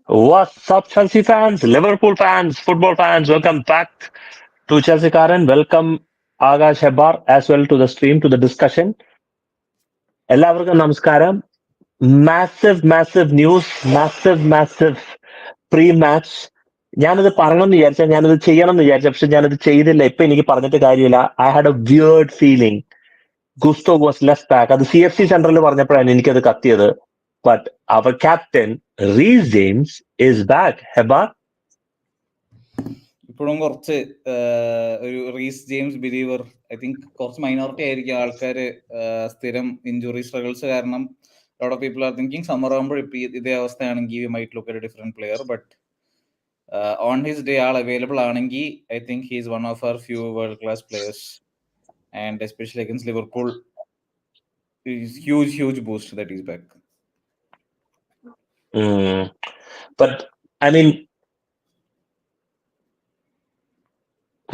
What's up, Chelsea fans, Liverpool fans, football fans? Welcome back to Chelsea Karen. Welcome Agash Hebar as well to the stream, to the discussion. എല്ലാവർക്കും നമസ്കാരം. Massive news, massive pre match. ഞാനിത് പറയണമെന്ന് വിചാരിച്ചാൽ, ഞാനിത് ചെയ്യണം എന്ന് വിചാരിച്ച, പക്ഷെ ഞാനിത് ചെയ്തില്ല. ഇപ്പൊ എനിക്ക് പറഞ്ഞിട്ട് കാര്യമില്ല. I had a weird feeling. Gusto was left back. അത് CFC സെന്ററിൽ പറഞ്ഞപ്പോഴാണ് എനിക്കത് കത്തിയത്. ബട്ട് അവർ captain Reece James is back. ഹെബാർ, ഇപ്പോഴും കുറച്ച് ഒരു Reece James believer. I think കുറച്ച് മൈനോറിറ്റി ആയിരിക്കും ആൾക്കാർ സ്ഥിരം ഇഞ്ചുറി സ്ട്രഗിൾസ് കാരണം. Lot of people are thinking summer ആകുമ്പോൾ ഇപ്പൊ ഇതേ അവസ്ഥയാണെങ്കിൽ we might look at a different player. But on his day ആൾ അവൈലബിൾ ആണെങ്കിൽ I think he is one of our few world class players. And especially against Liverpool, huge boost that he's back. But I mean,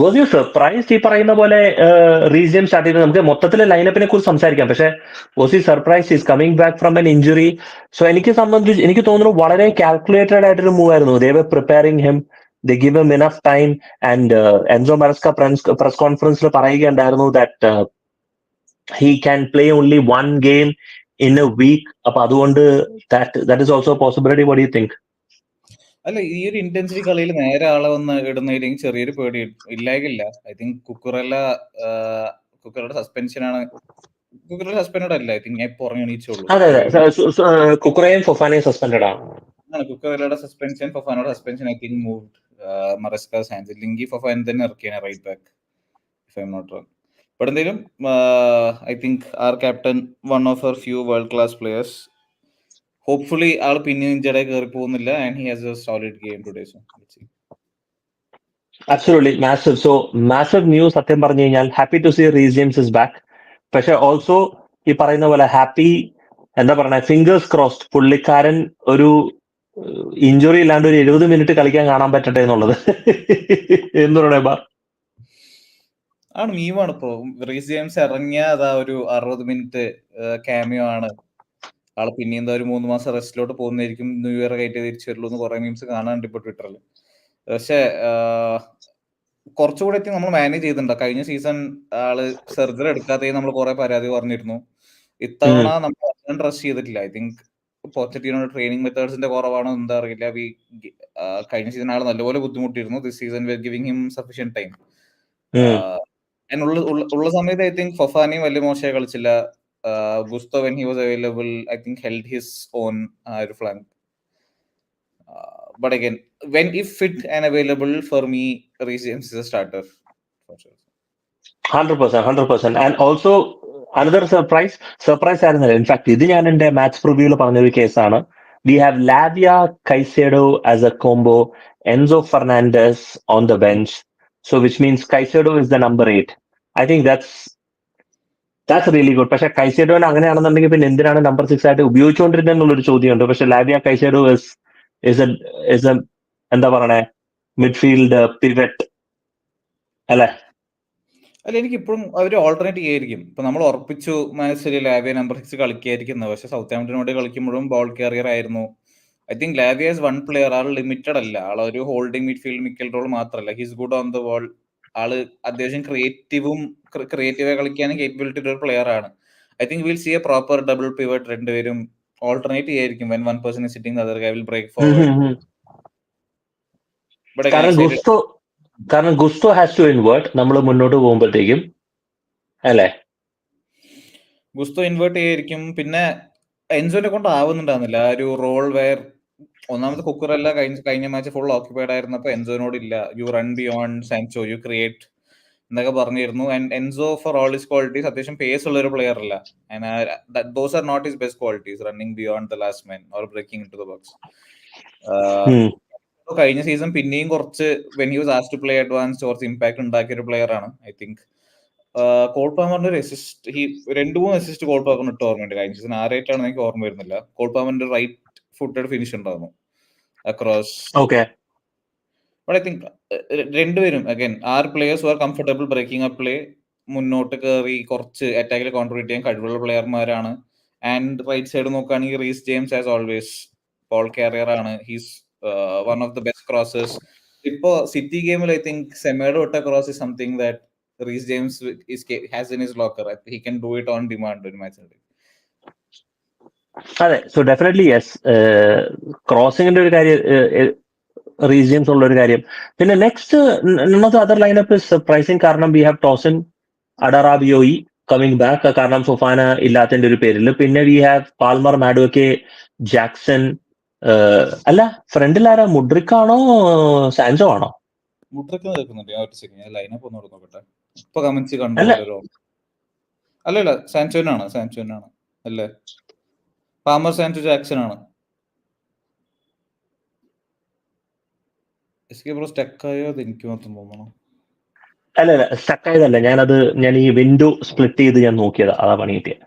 was you surprised? ഈ പറയുന്ന പോലെ region start ചെയ്ത് നമുക്ക് മൊത്തത്തിലെ ലൈനപ്പിനെ കുറിച്ച് സംസാരിക്കാം. പക്ഷെ was you surprise is coming back from an injury? So എനിക്ക് തോന്നുന്നു വളരെ കാൽക്കുലേറ്റഡ് ആയിട്ടൊരു മൂവ് ആയിരുന്നു. They were preparing him, they give him enough time. And Enzo Maresca press കോൺഫറൻസിൽ പറയുകയുണ്ടായിരുന്നു that he can play only one game in a week. അപ്പൊ അതുകൊണ്ട് that is also a possibility. What do you think? അല്ല, ഈ ഒരു intensity കളിയിൽ നേരെ ആളെ വന്ന് ഇടുന്നതിലേക്ക് ചെറിയൊരു പേടി ഇല്ലാകില്ല. ഐ തിങ്ക് കുക്കറുടെ സസ്പെൻഷനാണ്. കുക്കറുടെ സസ്പെൻഡ് അല്ല, ഐ തിങ്ക് ഞാൻ ഇപ്പൊ എണീച്ചുള്ളൂ. അതെ, കുക്കറയും ഫൊഫാനയും സസ്പെൻഡഡ് ആണ്. കുക്കറുടെ സസ്പെൻഷൻ, ഫൊഫാനോടെ suspension I think moved Maresca's hands. ഇല്ലെങ്കിൽ ഫൊഫാൻ തന്നെ ഇറക്കിയാണ് right back, if I am not wrong. But എന്തായാലും I think our captain one of our few world class players. Hopefully ആൾ പിന്നെ ഇഞ്ചർഡ് ആയി കയറി പോകുന്നില്ല. And he has a solid game today. So Absolutely massive. So massive news. സത്യം പറഞ്ഞു കഴിഞ്ഞാൽ happy to see Reece James is back. പക്ഷെ also ഈ പറയുന്ന പോലെ ഹാപ്പി, എന്താ പറയണ, ഫിംഗേഴ്സ് ക്രോസ്ഡ് പുള്ളിക്കാരൻ ഒരു ഇഞ്ചുറി ഇല്ലാണ്ട് ഒരു 70 മിനിറ്റ് കളിക്കാൻ കാണാൻ പറ്റട്ടെ എന്നുള്ളത്. എന്ത് പറയണേ? ആണ് മീമാണ് ഇപ്പോ. റീസ് ജെയിംസ് ഇറങ്ങിയ അതാ ഒരു 60 മിനിറ്റ് ക്യാമിയോ ആണ്. ആള് പിന്നെ എന്താ ഒരു 3 മാസം റെസ്റ്റിലോട്ട് പോകുന്നതായിരിക്കും, ന്യൂ ഇയർ കയറ്റി തിരിച്ചു വരുള്ളൂ എന്ന് കുറെ മീംസ് കാണാനുണ്ട് ഇപ്പൊ ട്വിറ്ററിൽ. പക്ഷെ കുറച്ചുകൂടെ നമ്മൾ മാനേജ് ചെയ്തിട്ടുണ്ടോ? കഴിഞ്ഞ സീസൺ ആള് സർജറി എടുക്കാതെ നമ്മൾ കുറെ പരാതി പറഞ്ഞിരുന്നു. ഇത്തവണ നമ്മൾ ട്രസ്റ്റ് ചെയ്തിട്ടില്ല. ഐ തിങ്ക് പോച്ചറ്റിനോട് ട്രെയിനിങ് മെത്തേഡ്സിന്റെ കുറവാണോ എന്താ അറിയില്ല. കഴിഞ്ഞ സീസൺ ആള് നല്ലപോലെ ബുദ്ധിമുട്ടിയിരുന്നു. This season we are giving him sufficient time. ഉള്ള സമയത്ത് ഐ തിങ്ക് ഫൊഫാനയും വലിയ മോശമായി കളിച്ചില്ല. Gusto when he was available I think held his own ഒരു flank. But again, when if fit and available, for me, Reece James is a starter for sure. 100%. And also another surprise ആയിരുന്നില്ല. In fact ഇത് ഞാൻ എന്റെ match പ്രിവ്യൂല് പറഞ്ഞൊരു കേസാണ്. We have Lavia, Caicedo as a combo, Enzo Fernandez on the bench. So which means Caicedo is the number 8. I think that's really good. പക്ഷെ കൈസേഡോനെ അങ്ങനെയാണെന്നുണ്ടെങ്കിൽ പിന്നെ എന്തിനാണ് നമ്പർ 6 ആയിട്ട് ഉപയോഗിച്ചുകൊണ്ടിരുന്നതെന്നുള്ളൊരു ചോദ്യമുണ്ട്. പക്ഷെ ലാവിയ കൈസേഡോ is a എന്താ പറയണേ, മിഡ്ഫീൽഡ് പിവറ്റ് അല്ലെ? അല്ല, എനിക്ക് ഇപ്പോഴും അവര് ഓൾട്ടർനേറ്റ് ചെയ്യായിരിക്കും. ഇപ്പൊ നമ്മൾ ഉറപ്പിച്ചു മനസ്സിൽ ലാവിയ നമ്പർ 6 കളിക്കായിരിക്കുന്നത്. പക്ഷെ സൗത്ത് ആംപ്ടനോട് കളിക്കുമ്പോഴും ബോൾ കാരിയർ ആയിരുന്നു. I think Lavia is one player. ആൾ ലിമിറ്റഡ് അല്ല. ആൾ ഒരു ഹോൾഡിംഗ് മിഡ്ഫീൽഡ് മിക്കൽ റോൾ മാത്രമല്ല. His good on the ball. ആള് അത്യാവശ്യം ക്രിയേറ്റീവായി കളിക്കാനും കേപ്പബിലിറ്റി ഉള്ള ഒരു പ്ലെയർ ആണ്. I think will see a proper double pivot. രണ്ടുപേരും ഓൾട്ടർനേറ്റ് ചെയ്യായിരിക്കും. When one person is sitting, the other guy will break forward. കാരണം ഗുസ്തോ ഹാസ് ടു ഇൻവേർട്ട് നമ്മൾ മുന്നോട്ട് പോകുമ്പോഴത്തേക്കും, അല്ലേ? ഗുസ്തോ ഇൻവേർട്ട് ചെയ്യായിരിക്കും. പിന്നെ എൻസോനെ കൊണ്ട് ആവുന്നുണ്ടായിരുന്നില്ല ആ ഒരു റോൾ വെയർ. ഒന്നാമത് കുക്കറല്ല കഴിഞ്ഞ മാച്ച് ഫുൾ ഓക്യുപ്പൈഡ് ആയിരുന്നപ്പോ എൻസോനോട് ഇല്ല. You run beyond Sancho, you create എന്നൊക്കെ പറഞ്ഞിരുന്നു. And Enzo for all his qualities അത്യാവശ്യം പേസ് ഉള്ള ഒരു പ്ലെയർ അല്ല. Those are not his best qualities, running beyond the last man or breaking into the box. കഴിഞ്ഞ season പിന്നെയും കുറച്ച് when he was asked to play advanced കുറച്ച് impact ഉണ്ടാക്കിയ ഒരു പ്ലെയർ ആണ്. ഐ തിങ്ക് കോൾ പാമറിന്റെ ഒരു assist, 2-3 assist call പാമറിന് ഇട്ട് ഓർമ്മയുണ്ട്. കഴിഞ്ഞ സീസൺ ആരായിട്ടാണെന്ന് എനിക്ക് ഓർമ്മ വരുന്നില്ല. കോൾ പാമറിന്റെ റൈറ്റ് ഫുട്ടഡ് ഫിനിഷ് ഉണ്ടായിരുന്നു അക്രോസ്. ബട്ട് ഐ തിങ്ക് രണ്ടുപേരും again are players are comfortable breaking up play, മുന്നോട്ട് കയറി കുറച്ച് അറ്റാക്കിൽ കോൺട്രിബ്യൂട്ട് ചെയ്യാൻ കഴിവുള്ള പ്ലെയർമാരാണ്. ആൻഡ് റൈറ്റ് സൈഡ് നോക്കുകയാണെങ്കിൽ Reece James as always ball carrier ആണ്. He's one of the best crosses. Ipo City game I think Semedo otta cross is something that Reece James has in his locker. He can do it on demand in match. അതെ, so definitely yes. ക്രോസിംഗിന്റെ ഒരു കാര്യം, regions ഉള്ള ഒരു കാര്യം. പിന്നെ next none of the other lineup is surprising, കാരണം we have Tosin Adarabioyo coming back, കാരണം ഫൊഫാന ഇല്ലാത്തതിന്റെ ഒരു പേരിൽ. പിന്നെ we have Palmer, Madueke, Jackson. അല്ല, ഫ്രണ്ടിൽ ആരാ? മുഡ്രിക്കാണോ സാൻചോ ആണോ? മുഡ്രിക്ക് നിൽക്കുന്നുണ്ട്. ഞാൻ ലൈനപ്പ് ഒന്ന് നോക്കട്ടെ. ഇപ്പൊ കമന്റ്സ് കണ്ടു. അല്ലല്ല, സാൻചോനാണ് അല്ലേ? പാമർ, സാൻചോ, ജാക്സൺ ആണ്. സ്റ്റക്കായോ അത് എനിക്ക് മാത്രം തോന്നണം. അല്ല, സ്റ്റക്കായതല്ല, ഞാൻ ഈ വിൻഡോ സ്പ്ലിറ്റ് ചെയ്ത് ഞാൻ നോക്കിയതാ, അതാ പണി കിട്ടിയത്.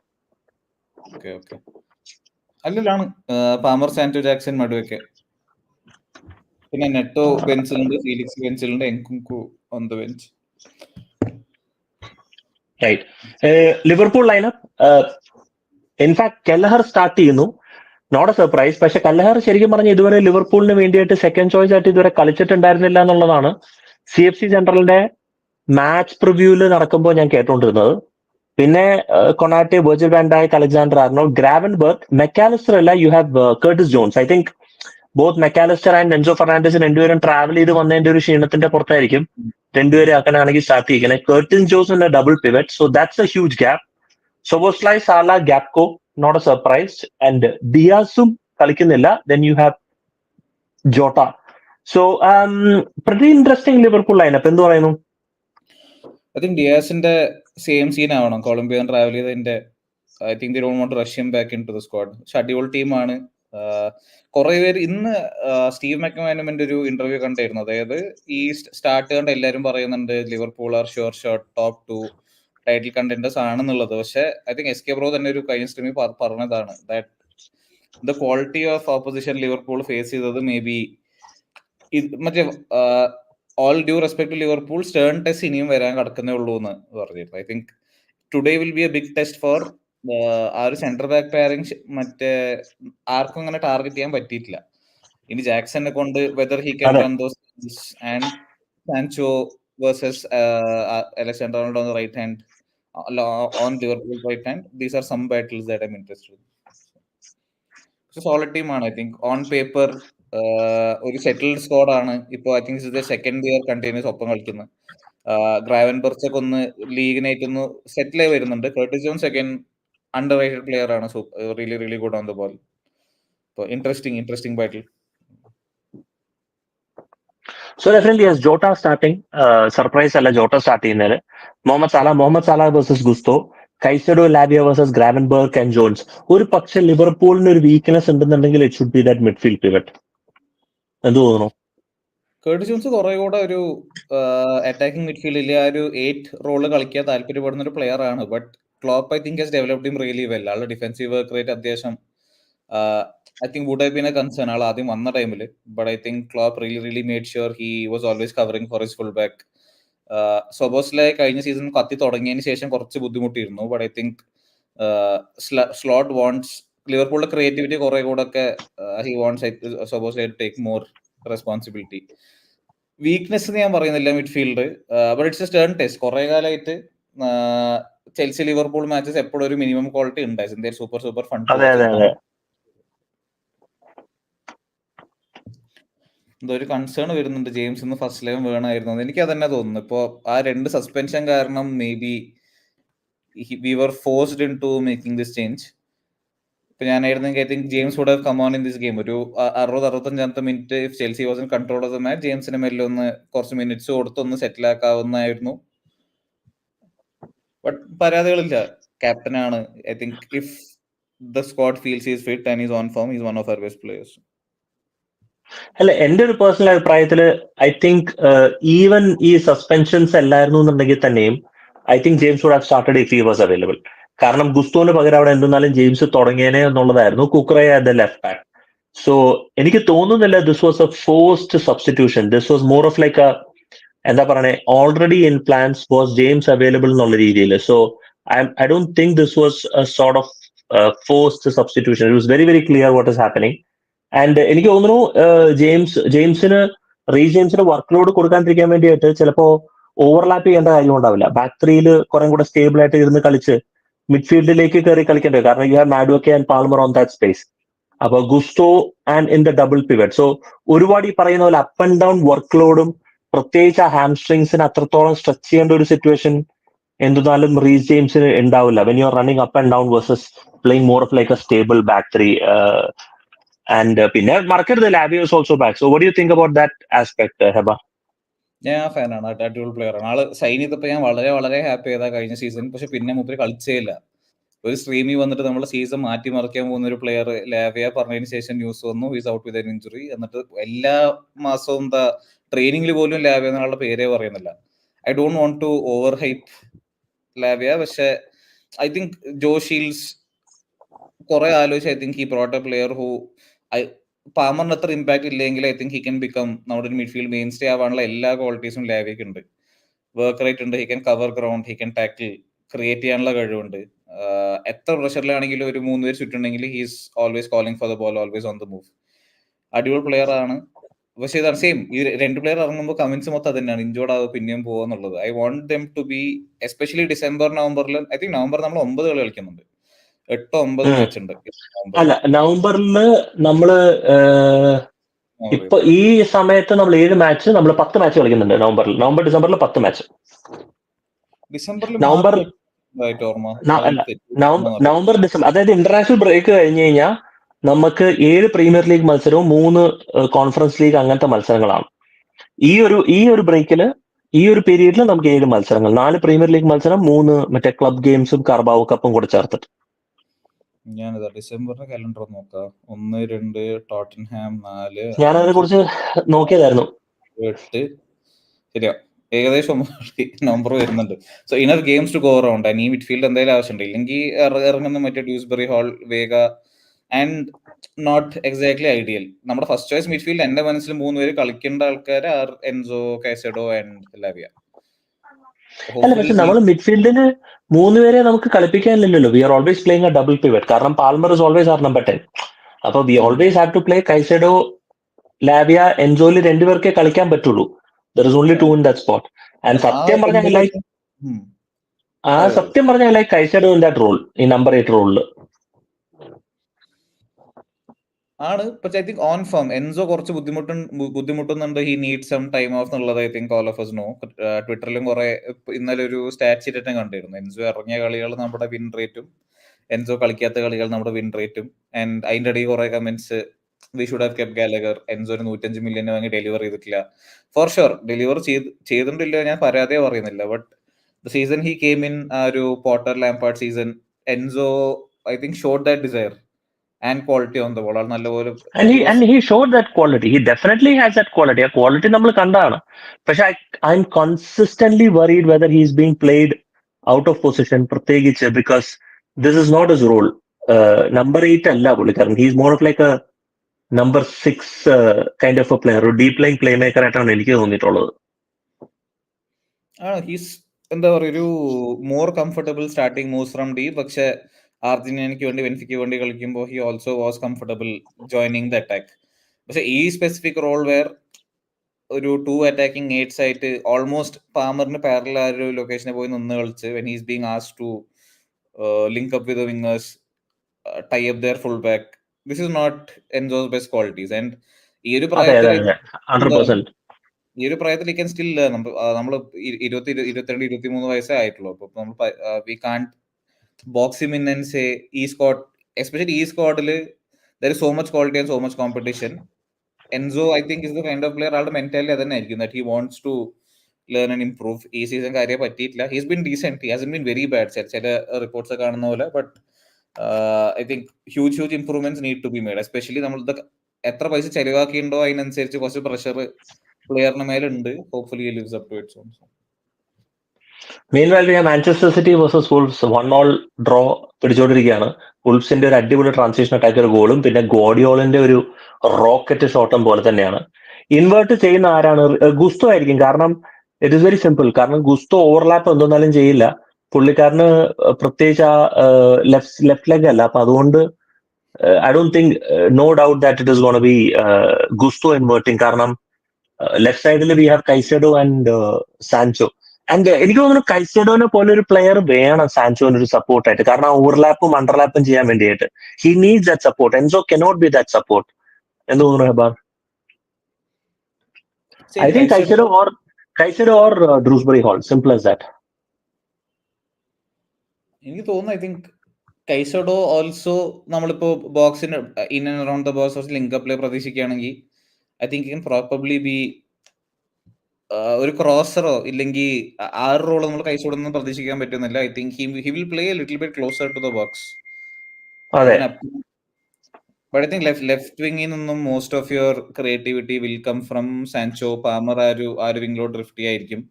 ഓക്കെ അല്ലാണ് പാമർ, സാൻചോ, ജാക്സൺ, മഡുവക്കെ. പിന്നെ നെറ്റോ ബെഞ്ചിലുണ്ട്, ഫീലിക്സ് ബെഞ്ചിലുണ്ട്, Nkunku on the bench. Right. Liverpool lineup, in fact Kelleher start ചെയ്യുന്നു. Not a surprise. പക്ഷെ കല്ലഹർ ശരിക്കും പറഞ്ഞ ഇതുവരെ ലിവർപൂളിന് വേണ്ടിയിട്ട് സെക്കൻഡ് ചോയ്സ് ആയിട്ട് ഇതുവരെ കളിച്ചിട്ടുണ്ടായിരുന്നില്ല എന്നുള്ളതാണ് CFC സെൻട്രലിന്റെ മാച്ച് പ്രിവ്യൂല് നടക്കുമ്പോൾ ഞാൻ കേട്ടോണ്ടിരുന്നത്. പിന്നെ Konate, Virgil van Dijk, Alexander Arnold, Gravenberch, Mac Allister അല്ല, you have Curtis Jones. I think both Mac Allister and Enzo Fernandez രണ്ടുപേരും ട്രാവൽ ചെയ്ത് വന്നതിന്റെ ഒരു ക്ഷീണത്തിന്റെ പുറത്തായിരിക്കും രണ്ടുപേരും അങ്ങനെയാണെങ്കിൽ സ്റ്റാർട്ട് ചെയ്യുന്നത്. Curtis Jones double pivot, so that's a huge gap. Soboslai, Salah, Gakpo, not a surprise. And Diazum കളിക്കുന്നില്ല. Then you have Jota. So pretty interesting Liverpool lineup. എന്ത് പറയുന്നു? I think ഡിയാസിന്റെ സെയിം സീൻ ആവണം. Colombian travel ചെയ്തതിന്റെ I think they don't want to rush him back into the squad. Schedule ടീമാണ്. കുറെ പേര് ഇന്ന് Steve മെക്മാനമിന്റെ ഒരു ഇന്റർവ്യൂ കണ്ടായിരുന്നു. അതായത് ഈ സ്റ്റാർട്ട് കണ്ട് എല്ലാവരും പറയുന്നുണ്ട് Liverpool R sure shot top 2 title contenders ആണെന്നുള്ളത്. പക്ഷെ ഐ തിങ്ക് SK ബ്രോ തന്നെ ഒരു കഴിഞ്ഞ സ്ട്രീമിൽ പറഞ്ഞതാണ് that the quality of opposition Liverpool face ചെയ്തത് മേ ബി മറ്റേ all due respect to Liverpool stern test ഇനിയും വരാൻ കിടക്കുന്നേ ഉള്ളൂ എന്ന് പറഞ്ഞിരുന്നു. I think today will be a big test for ആ ഒരു സെന്റർ ബാക്ക് പെയറിംഗ്. മറ്റേ ആർക്കും അങ്ങനെ ടാർഗറ്റ് ചെയ്യാൻ പറ്റിയിട്ടില്ല. ഇനി ജാക്സനെ കൊണ്ട് whether he can run those and Sancho versus Alexander Arnold on the right hand on Liverpool right hand. These are some battles that I'm interested in. So solid team ആണ്. I think on paper ഒരു settled squad ആണ്. ഇപ്പോൾ I think this is the second year continuous ഒപ്പം കളിക്കുന്നത്. ഗ്രാവൻബർച്ച് ഒക്കെ ഒന്ന് ലീഗിനായിട്ട് ഒന്ന് സെറ്റിൽ ആയി വരുന്നുണ്ട്. Curtis Jones again underrated player ആണ്. So really good on the ball. So interesting battle. So definitely yes, Jota starting. Surprise അല്ല Jota സ്റ്റാർട്ട് ചെയ്യുന്നത്. Mohamed Salah versus Gusto, Caicedo, Lavia versus Gravenberch and Jones. ഒരു പക്ഷെ ലിവർപൂളിന് ഒരു weakness ഉണ്ടെന്നുണ്ടെങ്കിൽ it should be that midfield pivot. എന്ത് തോന്നുന്നു? Curtis Jones കുറെ കൂടെ ഒരു അറ്റാക്കിംഗ് മിഡ്ഫീൽഡിൽ ആ ഒരു 8 റോള് കളിക്കാൻ താല്പര്യപ്പെടുന്ന ഒരു പ്ലെയർ ആണ്. But Klopp I think has developed him really well. ആളുടെ ഡിഫൻസീവ് വർക്ക് റേറ്റ് അത്യാവശ്യം I think would have been a concern ആൾ ആദ്യം വന്ന ടൈമിൽ. But I think Klopp really made sure he was always covering for his full back. Szoboszlai കഴിഞ്ഞ season കത്തി തുടങ്ങിയതിന് ശേഷം കുറച്ച് ബുദ്ധിമുട്ടിയിരുന്നു. But I think Slot wants ലിവർപൂളിന്റെ ക്രിയേറ്റിവിറ്റി കുറെ കൂടെ ഒക്കെ he wants Szoboszlai to take more responsibility. Weakness ഞാൻ പറയുന്നില്ല midfield, but it's a stern test. കുറെ കാലമായിട്ട് ചെൽസി ലിവർപൂൾ മാച്ചസ് എപ്പോഴും ഒരു മിനിമം ക്വാളിറ്റി ഉണ്ടായി. Super fun. എന്തോ ഒരു കൺസേൺ വരുന്നുണ്ട് ജെയിംസ് ഇന്ന് ഫസ്റ്റ് 11 വേണമായിരുന്നു. എനിക്ക് അതന്നെ തോന്നുന്നു. ഇപ്പോൾ ആ 2 സസ്പെൻഷൻ കാരണം maybe we were forced into making this change. ഇപ്പൊ ഞാനായിരുന്നെങ്കിൽ I think James would have come on in this game. ഒരു 60-65 minute if Chelsea was in control of the match, ജെയിംസിന് മേലെ ഒന്ന് കുറച്ച് മിനിറ്റ്സ് കൊടുത്തൊന്ന് settle ആക്കാവുന്നതായിരുന്നു. But പരാതികളില്ല, ക്യാപ്റ്റനാണ്. I think if the squad feels is fit and is on form, is one of our best players. അല്ല, എന്റെ ഒരു പേഴ്സണൽ അഭിപ്രായത്തില് ഐ തിങ്ക് ഈവൻ ഈ സസ്പെൻഷൻസ് അല്ലായിരുന്നു എന്നുണ്ടെങ്കിൽ തന്നെയും I think James would have started if he was available. കാരണം ഗുസ്തോന് പകരം അവിടെ എന്തെന്നാലും ജെയിംസ് തുടങ്ങിയേനെ എന്നുള്ളതായിരുന്നു. Cucurella at the left back. So എനിക്ക് തോന്നുന്നില്ല this was a forced substitution. This was more of like എന്താ പറയണേ, already in plans was James available എന്നുള്ള രീതിയിൽ. So I don't think this was a sort of forced substitution. It was very clear what is happening. And എനിക്ക് തോന്നുന്നു ജെയിംസിന് ജെയിംസിന് work load കൊടുക്കാണ്ടിരിക്കാൻ വേണ്ടിയിട്ട് ചിലപ്പോ overlap ചെയ്യേണ്ട കാര്യം ഉണ്ടാവില്ല. ബാക്ക് ത്രീയിൽ കുറെ കൂടെ സ്റ്റേബിൾ ആയിട്ട് ഇരുന്ന് കളിച്ച് മിഡ്ഫീൽഡിലേക്ക് കയറി കളിക്കേണ്ടത്. കാരണം you have Madueke and Palmer on that space. അപ്പൊ Gusto and in the double pivot. So ഒരുപാട് ഈ പറയുന്ന പോലെ അപ്പ് ആൻഡ് ഡൗൺ വർക്ക് ലോഡും പ്രത്യേകിച്ച് ആ ഹാംസ്ട്രിങ്സിന് അത്രത്തോളം സ്ട്രെച്ച് ചെയ്യേണ്ട ഒരു സിറ്റുവേഷൻ എന്തുന്നാലും റീസ് ജെയിംസിന് ഉണ്ടാവില്ല. When you are running up and down versus playing more of like a stable back three. And പിന്നെ മറക്കരുത് Lavia is also back. So what do you think about that aspect ഹെബ? ഞാൻ ഫാനാണ്, അടിപൊളി player ആണ് ആള്. സൈൻ ചെയ്തപ്പോൾ ഞാൻ വളരെ വളരെ ഹാപ്പി ചെയ്താ കഴിഞ്ഞ സീസൺ. പക്ഷെ പിന്നെ മൂപ്പര് കളിച്ചേ ഇല്ല. ഒരു സ്ട്രീമിൽ വന്നിട്ട് നമ്മുടെ സീസൺ മാറ്റിമറിക്കാൻ പോകുന്ന ഒരു പ്ലെയർ ലാവിയ പറഞ്ഞതിന് ശേഷം ന്യൂസ് വന്നു is out with an injury. എന്നിട്ട് എല്ലാ മാസവും ട്രെയിനിങ്ങിൽ പോലും ലാവിയ എന്നുള്ള പേരേ പറയുന്നില്ല. I don't want to overhype Lavia, പക്ഷെ ഐ തിങ്ക് ജോ ഷീൽസ് കുറെ ആലോചിച്ച് I think he brought a player who പാമറിന് അത്ര ഇമ്പാക്ട് ഇല്ലെങ്കിൽ I think he can become നമ്മുടെ ഒരു മിഡ്ഫീൽഡ് മെയിൻ സ്റ്റേ ആവാനുള്ള എല്ലാ ക്വാളിറ്റീസും ലാവിയക്ക് ഉണ്ട്. വർക്ക് റേറ്റ് ഉണ്ട്, he can cover ground, he can tackle, create ചെയ്യാനുള്ള കഴിവുണ്ട്. എത്ര പ്രഷറിലാണെങ്കിലും ഒരു 3 പേര് ചുറ്റുണ്ടെങ്കിൽ he's always calling for the ball, always on the move. അടിപൊളി പ്ലെയർ ആണ്. പക്ഷേ ഇതാണ് സെയിം, ഈ 2 പ്ലെയർ ഇറങ്ങുമ്പോൾ കമന്റ്സ് മൊത്തം അത് തന്നെയാണ്, ഇഞ്ചോർഡ് ആവും പിന്നെയും പോവാന്നുള്ളത്. I want them to be especially December നവംബറിൽ. ഐ തിങ്ക് നവംബർ നമ്മൾ 9 കളി കളിക്കുന്നുണ്ട്, 8-9 മാച്ച് ഉണ്ട് അല്ല, നവംബറിൽ നമ്മള് ഇപ്പൊ ഈ സമയത്ത് നമ്മൾ 7 മാച്ച്, നമ്മൾ 10 മാച്ച് കളിക്കുന്നുണ്ട് നവംബർ ഡിസംബറിൽ 10 മാച്ച്. ഡിസംബറിൽ നവംബർ ഡിസംബർ, അതായത് ഇന്റർനാഷണൽ ബ്രേക്ക് കഴിഞ്ഞ് കഴിഞ്ഞാൽ നമുക്ക് 7 പ്രീമിയർ ലീഗ് മത്സരവും 3 കോൺഫറൻസ് ലീഗ് അങ്ങനത്തെ മത്സരങ്ങളാണ്. ഈ ഒരു ബ്രേക്കില്, ഈ ഒരു പീരീഡിൽ നമുക്ക് 7 മത്സരങ്ങൾ, 4 പ്രീമിയർ ലീഗ് മത്സരം, 3 മറ്റേ ക്ലബ് ഗെയിംസും കാർബാവോ കപ്പും കൂടെ ചേർത്തിട്ട്. ഞാനിതാ ഡിസംബറിന്റെ കലണ്ടർ നോക്കാം. 1, 2 ടോട്ടൻഹാം, 4, ഞാനതിനെ കുറിച്ച് നോക്കിയതായിരുന്നു. 8 ശരിയാ, ഏകദേശം നമ്പർ വരുന്നുണ്ട്. So enough games to go around. ഈ മിഡ്ഫീൽഡ് എന്തായാലും ആവശ്യമുണ്ട്, ഇല്ലെങ്കിൽ ഇറങ്ങുന്ന മറ്റേ Dewsbury Hall, Veiga and not exactly ideal. നമ്മുടെ ഫസ്റ്റ് ചോയ്സ് മിഡ്ഫീൽഡ് എന്റെ മനസ്സിൽ 3 പേര് കളിക്കേണ്ട ആൾക്കാർ are Enzo, Caicedo and Lavia. അല്ല, പക്ഷെ നമ്മൾ മിഡ്ഫീൽഡിന് 3 പേരെ നമുക്ക് കളിപ്പിക്കാനില്ലല്ലോ. We are always playing a double pivot. കാരണം Palmer is always our number 10. അപ്പൊ we always have to play Caicedo, Lavia, എൻസോയിൽ 2 പേർക്കേ കളിക്കാൻ പറ്റുള്ളൂ. There is only 2 in that spot. And സത്യം പറഞ്ഞാൽ like Caicedo in that role, ഈ number 8 റോളിൽ ആണ്. പക്ഷെ I think on form Enzo കുറച്ച് ബുദ്ധിമുട്ടുന്നുണ്ട്. He need some time off എന്നുള്ളത് I think all of us know. ട്വിറ്ററിലും കുറെ ഇന്നലെ ഒരു സ്റ്റാറ്റ്സ് ഇട്ടിട്ട് കണ്ടിരുന്നു. എൻസോ ഇറങ്ങിയ കളികൾ നമ്മുടെ വിൻ റേറ്റും, എൻസോ കളിക്കാത്ത കളികൾ നമ്മുടെ വിൻ റേറ്റും. ആൻഡ് അതിന്റെ ഇടയിൽ കുറെ comments, we should have kept Gallagher, എൻസോന് 105 മില്യൺ വാങ്ങി ഡെലിവർ ചെയ്തിട്ടില്ല. ഫോർ ഷുവർ ഡെലിവർ ചെയ്തിട്ടില്ല, ഞാൻ പരാതിയെ പറയുന്നില്ല. But the season he came in, ആ ഒരു Potter Lampard season, Enzo I think showed that desire and quality on the ball. നല്ലപോലെ and he showed that quality. He definitely has that quality. ആ quality നമ്മൾ കണ്ടാണ്. പക്ഷെ I am consistently worried whether he is being played out of position, പ്രത്യേകിച്ച് because this is not his role. Number 8 അല്ല പുള്ളിക്കാരൻ. He is more of like a number 6 kind of a player, ഒരു deep line playmaker ആയിട്ടാണ് എനിക്ക് തോന്നിയിട്ടുള്ളത്. He's എന്താ പറയുക, ഒരു more comfortable starting moves from deep. പക്ഷെ അർജന്റീനയ്ക്ക് വേണ്ടി, ബെൻഫിക്ക് വേണ്ടി കളിക്കുമ്പോൾ he also was comfortable joining the attack. പക്ഷെ ഈ സ്പെസിഫിക് റോൾ വേർ ഒരു 2 അറ്റാക്കിംഗ് 8s ആയിട്ട് ഓൾമോസ്റ്റ് പാമറിന് പാരലൽ ആ ഒരു ലൊക്കേഷനിൽ പോയി നിന്ന് കളിച്ച്, when he's being asked to link up with the wingers, tie up their full back, this is not Enzo's best qualities. And ഈ ഒരു പ്രായത്തിൽ ഈ ഒരു പ്രായത്തിൽ ഇക്കാൻ സ്റ്റിൽ നമ്മൾ 22, 23 വയസ്സേ ആയിട്ടുള്ളൂ. അപ്പൊ നമ്മൾ we can't box him in and say ഈ സ്ക്വാഡ്, എസ്പെഷ്യലി ഈ സ്ക്വാഡിൽ there is so much quality and so much competition. Enzo I think is the kind of player, ആളുടെ മെന്റാലിറ്റി അത് തന്നെ ആയിരിക്കും, that he wants to learn and improve. ഈ season കാര്യം പറ്റിയിട്ടില്ല. He's been decent, he hasn't been very bad. ചില reports കാണുന്ന പോലെ. But I think huge improvements need to be made. Especially നമ്മൾ എത്ര പൈസ ചെലവാക്കിയിട്ടുണ്ടോ അതിനനുസരിച്ച് കുറച്ച് പ്രഷർ പ്ലെയറിന് മേലുണ്ട്. Hopefully he lives up to its on. Meanwhile, we have Manchester City versus Wolves 1-1 draw പിടിച്ചോണ്ടിരിക്കുകയാണ്. വുൾഫ്സിന്റെ ഒരു അടിപൊളി ട്രാൻസിഷൻ അറ്റാക്ക്, ഒരു ഗോളും പിന്നെ ഗോഡിയോളിന്റെ ഒരു റോക്കറ്റ് ഷോട്ടും പോലെ തന്നെയാണ്. ഇൻവേർട്ട് ചെയ്യുന്ന ആരാണ്? ഗുസ്തോ ആയിരിക്കും. കാരണം ഇറ്റ് ഇസ് വെരി സിമ്പിൾ. കാരണം ഗുസ്തോ ഓവർലാപ്പ് എന്തൊന്നാലും ചെയ്യില്ല. പുള്ളിക്കാരന് പ്രത്യേകിച്ച് ആ ലെഫ്റ്റ് ലെഗ് അല്ല. അപ്പൊ അതുകൊണ്ട് I don't think, no doubt that it is going to be Gusto inverting. കാരണം ലെഫ്റ്റ് സൈഡിൽ we have Caicedo and Sancho. And എനിക്ക് തോന്നുന്നു കൈസെഡോനെ പോലെ ഒരു പ്ലെയർ വേണം സാൻചോന് ഒരു സപ്പോർട്ടായിട്ട്. കാരണം ഓവർലാപ്പും അണ്ടർലാപ്പും ചെയ്യാൻ വേണ്ടിയിട്ട് he needs that support. Enzo cannot be that support. എന്ത് തോന്നുന്നു ഹെബാർ? I think Caicedo or Drewsbury Hall. Simple as that. എനിക്ക് തോന്നുന്നു ഐ തിങ്ക് കൈസഡോ ഓൾസോ നമ്മളിപ്പോ ബോക്സിന് in and around the box link play പ്രതീക്ഷിക്കുകയാണെങ്കിൽ I think in probably be ഒരു ക്രോസറോ ഇല്ലെങ്കിൽ ആ ഒരു റോള് നമ്മൾ കൈസഡോന്നും പ്രതീക്ഷിക്കാൻ പറ്റുന്നില്ല. I think he will play little bit closer to the box. But I think left wingil നിന്നും most of your creativity will come from Sancho. Palmer ആ ഒരു വിങ്ങിലോട്ട് ഡ്രിഫ്റ്റ് ചെയ്യായിരിക്കും.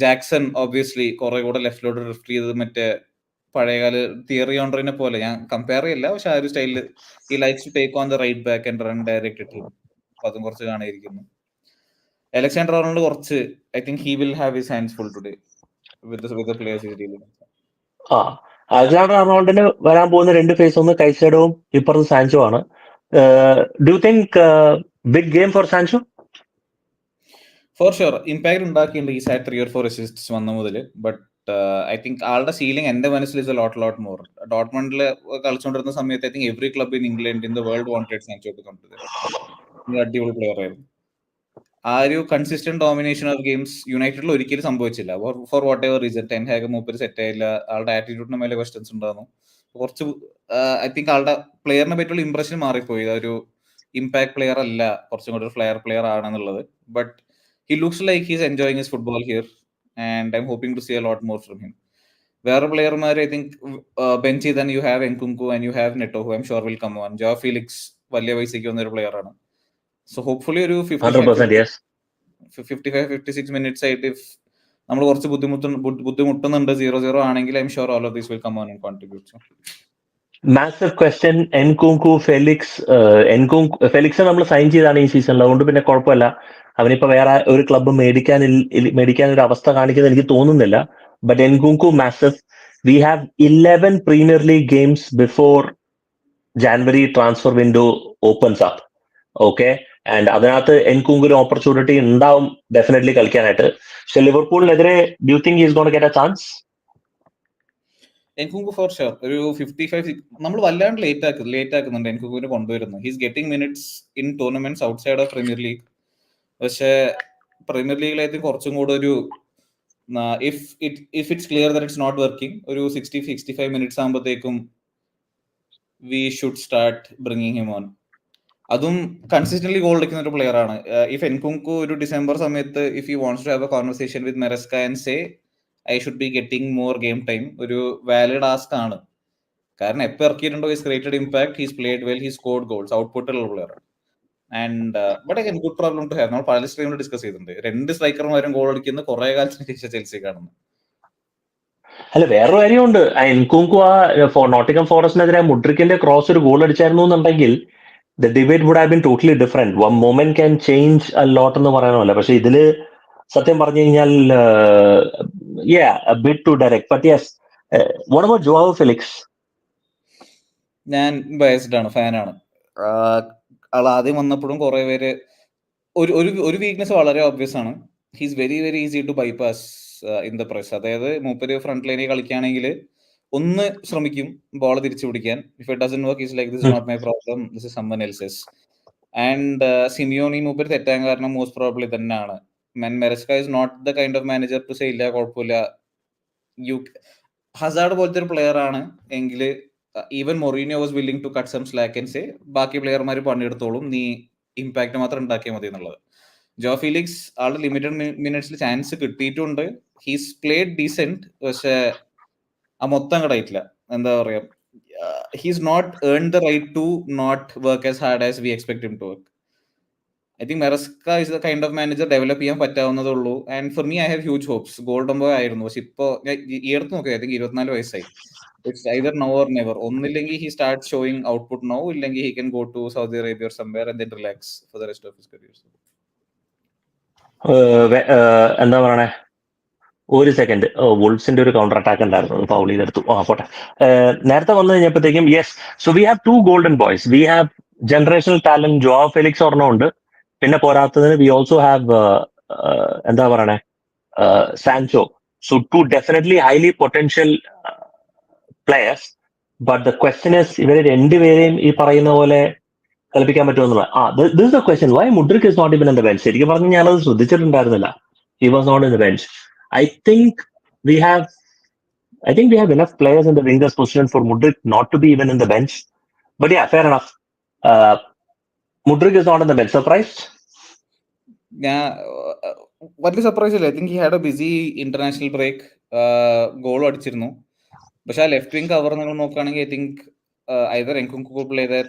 ജാക്സൺ ഒബ്വിയസ്ലി കുറെ കൂടെ ലെഫ്റ്റിലോട്ട് ഡ്രിഫ്റ്റ് ചെയ്തത് മറ്റേ പഴയകാല തിയറി ഓണ്ടറിനെ പോലെ. ഞാൻ കമ്പയർ ചെയ്യില്ല, പക്ഷെ ആ ഒരു സ്റ്റൈലിൽ he likes to take on the right back and run direct team. അപ്പൊ അതും കുറച്ച് കാണായിരിക്കുന്നു. അലക്സാണ്ടർ ആർണോൾഡ് കുറച്ച് I think he will have his hands full today with players dealing. Alexander ആർണോൾഡിന് വരാൻ പോകുന്ന രണ്ട് ഫേസ്, ഒന്ന് കൈസെഡോവും ഇപ്പുറത്ത് സാൻചോ ആണ്. Do you think big game for Sancho? For sure impact ഉണ്ടാക്കിയിട്ടുണ്ട് ഈ സൈഡ് 3 or 4 അസിസ്റ്റ്സ് വന്ന മുതൽ. ബട്ട് ഐ തിങ്ക് ആളുടെ സീലിംഗ് എന്റെ മനസ്സിൽ ഇസ് എ ലോട്ട് മോർ. ഡോട്ട്മണ്ടിൽ കളിച്ചുകൊണ്ടിരുന്ന സമയത്ത് I think every club in England in the world wanted Sancho to come to there. അടിപൊളി പ്ലെയർ ആയിരുന്നു. ആ ഒരു കൺസിസ്റ്റന്റ് ഡോമിനേഷൻ ഓഫ് ഗെയിംസ് യുണൈറ്റഡിൽ ഒരിക്കലും സംഭവിച്ചില്ല. For whatever reason. Ten Hag മൂപ്പര് സെറ്റ് ആയില്ല. ആളുടെ ആറ്റിറ്റ്യൂഡിന് മേലെ ക്വസ്റ്റ്യൻസ് ഉണ്ടായിരുന്നു. കുറച്ച് ഐ തിങ്ക് ആളുടെ പ്ലെയറിനെ പറ്റിയുള്ള ഇംപ്രഷൻ മാറിപ്പോയി. ഒരു ഇമ്പാക്ട് പ്ലെയർ അല്ല, കുറച്ചും കൂടി ഒരു ഫ്ലെയർ പ്ലെയർ ആണെന്നുള്ളത്. But he looks like he's enjoying his football here and I'm hoping to see a lot more from him. വേറെ പ്ലെയർമാർ ഐ തിങ്ക് ബെഞ്ച് ചെയ്താൽ you have Nkunku and you have Neto who I'm sure will come on. Joao Felix വലിയ പൈസയ്ക്ക് വന്ന ഒരു player ആണ്. So hopefully ഒരു 55-56 minutes ആയിട്ട് ഇഫ് നമ്മൾ കുറച്ച് ബുദ്ധിമുട്ടുന്നുണ്ട് 0-0 ആണെങ്കിൽ I'm sure all of these will come on and contribute. Massive question Nkunku Felix. Felix നമ്മൾ സൈൻ ചെയ്താണ് ഈ സീസണിൽ, അതുകൊണ്ട് പിന്നെ കുഴപ്പമില്ല. അവനിപ്പോ വേറെ ഒരു ക്ലബ്ബ് മേടിക്കാൻ ഒരു അവസ്ഥ കാണിക്കുന്നത് എനിക്ക് തോന്നുന്നില്ല. But Nkunku massive. We have 11 Premier League games before January transfer window opens up. Okay, and അതിനകത്ത് എൻകുങ്കിന് ഓപ്പർച്യൂണിറ്റി ഉണ്ടാവും ഡെഫിനറ്റ്ലി കളിക്കാനായിട്ട്. പക്ഷെ ലിവർപൂളിനെതിരെ do you think he is gonna get a chance? Nkunku for sure ഒരു 55. നമ്മൾ വല്ലാണ്ട് ലേറ്റ് ആക്കുന്നുണ്ട് എൻകുങ്കിനെ കൊണ്ടുവരുന്നു. He's getting minutes in tournaments outside of Premier League. പക്ഷെ പ്രീമിയർ ലീഗിലേക്ക് കുറച്ചും കൂടെ ഒരു if it's clear that it's not working, ഒരു 60-65 മിനിറ്റ്സ് ആകുമ്പോഴത്തേക്കും we should start bringing him on. അതും കൺസിസ്റ്റന്റ്ലി ഗോൾ അടിക്കുന്ന ഒരു പ്ലെയർ ആണ്. ഇഫ് എൻകുങ്കു ഒരു ഡിസംബർ സമയത്ത് if you wants to have a conversation with Maresca and say I should be getting more game time, ഒരു valid ask ആണ്. കാരണം എപ്പോൾ ഇറക്കിയിട്ടുണ്ടോ he's created impact, he's played well, he's scored goals, ഔട്ട്പുട്ടുള്ള player. And but again good problem to have. നമ്മൾ പല സ്ട്രീമിൽ discuss ചെയ്തിട്ടുണ്ട്, രണ്ട് സ്ട്രൈക്കർമാരും ഗോൾ അടിക്കുന്ന കുറെ കാലത്തിന് ശേഷം ചെൽസി കാണുന്നു. അല്ല, വേറൊരു കാര്യമുണ്ട്. എൻകുങ്കു നോട്ടിംഗം ഫോറസ്റ്റിനെതിരെ മുഡ്രിക്കിന്റെ ക്രോസ് ഒരു ഗോൾ അടിച്ചായിരുന്നു എന്നുണ്ടെങ്കിൽ the debate would have been totally different. One moment can change a lot എന്ന് പറയാനല്ല. പക്ഷെ ഇതില് സത്യം പറഞ്ഞു കഴിഞ്ഞാൽ a bit too direct. But yes, what about Joao Felix? ഞാൻ ബയസ്ഡ് ആണ്, ഫാനാണ്. ആൾ ആദ്യം വന്നപ്പോഴും കുറെ പേര് ഒരു വീക്ക്നെസ് വളരെ ഓബ്വിയസ് ആണ്. He's very easy to bypass in the press. അതായത് മൂപ്പര് ഫ്രണ്ട് ലൈനിൽ കളിക്കുകയാണെങ്കിൽ ഒന്ന് ശ്രമിക്കും ബോൾ തിരിച്ചു പിടിക്കാൻ. If it doesn't work is like this is not my problem, this is someone else's. And Simeone മൂപ്പര് തെറ്റാൻ കാരണം മോസ്റ്റ് പ്രോബ്ലി തന്നെയാണ്. Maresca is not the kind of manager to say ഇല്ല കുഴപ്പമില്ല. ഹസാർഡ് പോലത്തെ ഒരു പ്ലെയർ ആണ് എങ്കിൽ even Mourinho was willing to cut some slack and say ബാക്കി പ്ലെയർമാർ പണിയെടുത്തോളും, നീ ഇമ്പാക്ട് മാത്രം ഉണ്ടാക്കിയാൽ മതി എന്നുള്ളത്. ജോ ഫിലിക്സ് ആളുടെ ലിമിറ്റഡ് മിനിറ്റ്സിൽ ചാൻസ് കിട്ടിയിട്ടുണ്ട്. ഹീസ് പ്ലേഡ് ഡീസെന്റ്, പക്ഷെ ആ മൊത്തം കടയിട്ടില്ല. എന്താ പറയാ, he's not earn the right to not work as hard as we expect him to work. I think Maresca is the kind of manager develop ചെയ്യാൻ പറ്റാവുന്നതേ ഉള്ളൂ. And for me I have huge hopes. Golden boy ആയിരുന്നു, പക്ഷെ ഇപ്പോ ഈ അടുത്ത് നോക്കി I think 24 വയസ്സായി. It's either now or never. ഒന്നില്ലെങ്കിൽ he start showing output now, ഇല്ലെങ്കിൽ he can go to Saudi Arabia or somewhere and then relax for the rest of his career. എന്താ പറയണേ, ഒരു സെക്കൻഡ്. വുൾസിന്റെ ഒരു കൗണ്ടർ അറ്റാക്ക് ഉണ്ടായിരുന്നു, foul ചെയ്തെടുത്തു. പോട്ടെ. നേരത്തെ വന്നു കഴിഞ്ഞപ്പോഴത്തേക്കും yes. So we have 2 golden boys. We have generational talent João Felix ഒരെണ്ണം ഉണ്ട്. പിന്നെ പോരാത്തതിന് വി ഓൾസോ ഹാവ് എന്താ പറയണേ, Sancho. So 2 definitely highly potential players. But the question is ഇവരെ രണ്ടുപേരെയും ഈ പറയുന്ന പോലെ കളിപ്പിക്കാൻ പറ്റുമെന്നുള്ള. This the question, why Mudryk is not even in the bench. ശരിക്കും പറഞ്ഞാൽ ഞാനത് ശ്രദ്ധിച്ചിട്ടുണ്ടായിരുന്നില്ല. He was not in the bench. I think we have enough players in the wingers position for Mudrik not to be even in the bench. But yeah, fair enough. Mudrik is not in the bench. Surprised? Yeah, വലിയ surprise ഇല്ല. I think he had a busy international break. Goal അടിച്ചിരുന്നു. പക്ഷെ ആ left wing cover നിങ്ങൾ നോക്കുകയാണെങ്കിൽ I think either Nkunku play there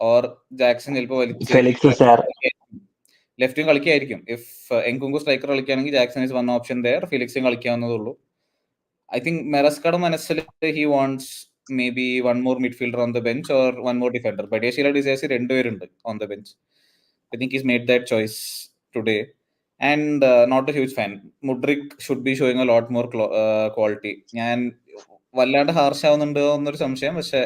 or Jackson ചിലപ്പോൾ Felix is there. Left wing കളിക്കായിരിക്കും. If Nkunku striker കളിക്കുകയാണെങ്കിൽ Jackson is one option there. ഫിലിക്സും കളിക്കാവുന്നതുള്ളൂ. ഐ തിങ്ക് മെറസ്കയുടെ മനസ്സിൽ he wants maybe one more midfielder on the bench or one more defender. Badiashile deserves രണ്ടുപേരുണ്ട് on the bench. I think he's made that choice today. And not a huge fan. Mudrik should be showing a lot more quality. ഞാൻ വല്ലാണ്ട് harsh ആവുന്നുണ്ടോ എന്നൊരു സംശയം. പക്ഷെ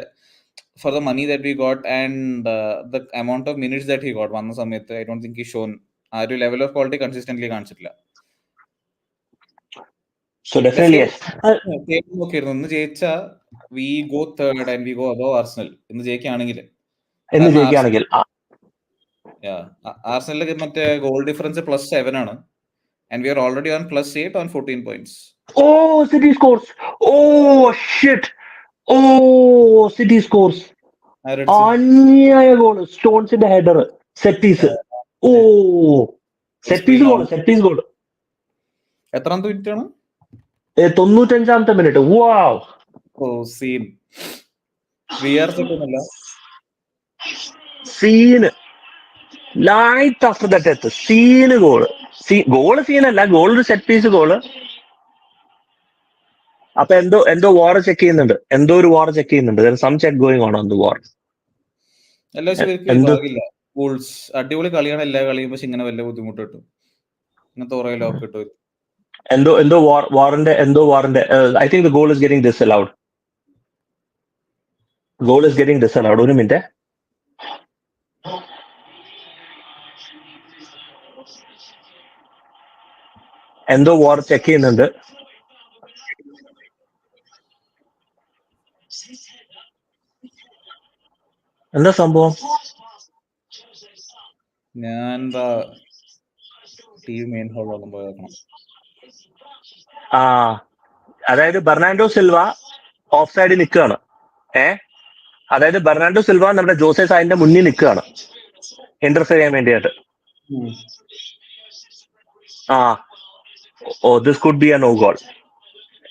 for the money that we got and the amount of minutes that he got വന്ന സമയത്ത് I don't think he shown ആ ഒരു ലെവൽ ഓഫ് ക്വാളിറ്റി കൺസിസ്റ്റന്റ്ലി കാണിച്ചിട്ടില്ല. So definitely yes. നോക്കിയിരുന്നു ഇന്ന് ജയിച്ച we go third and we go above Arsenal. ഇന്ന് ജയിക്കുകയാണെങ്കിൽ ആർസണലിൽ മറ്റേ ഗോൾ ഡിഫറൻസ് +7 ആണ്. And we are already on +8 on 14 points. Oh, City scores. Oh, shit. Oh, City scores. അന്യായ goal. സ്റ്റോൺസിന്റെ header. Set piece. Set piece goal. എത്രാമത്തെ minute ആണ്? 95ാമത്തെ minute. Wow. Scene. VR സെറ്റൊന്നുമല്ല. Scene. Light after that death. Scene goal. സീനല്ല, goal ഒരു set piece goal. അപ്പൊ എന്തോ വാർ ചെക്ക് ചെയ്യുന്നുണ്ട്. Some check going on the VAR. അടിപൊളി കളിയാണ് എല്ലാ കളിയും. പക്ഷെ ഇങ്ങനെ വല്ല ബുദ്ധിമുട്ട് കിട്ടും. ഇങ്ങനത്തെ കുറെ ലോക്ക് കിട്ടും. എന്തോ വാറിന്റെ I think the goal is getting disallowed. ഒരു മിനിറ്റ്. എന്തോ വാർ ചെക്ക് ചെയ്യുന്നുണ്ട്. എന്താ സംഭവം? ഞാൻ ടീം മെയിൻ ഹോളിൽ പോയി നോക്കണം. അതായത് ബെർണാൻഡോ സിൽവ ഓഫ് സൈഡിൽ നിൽക്കുകയാണ്. അതായത് ബെർണാൻഡോ സിൽവ നമ്മുടെ ജോസെ സായിന്റെ മുന്നിൽ നിൽക്കുകയാണ് ഇന്റർഫിയർ ചെയ്യാൻ വേണ്ടിയിട്ട്. This could be a no goal.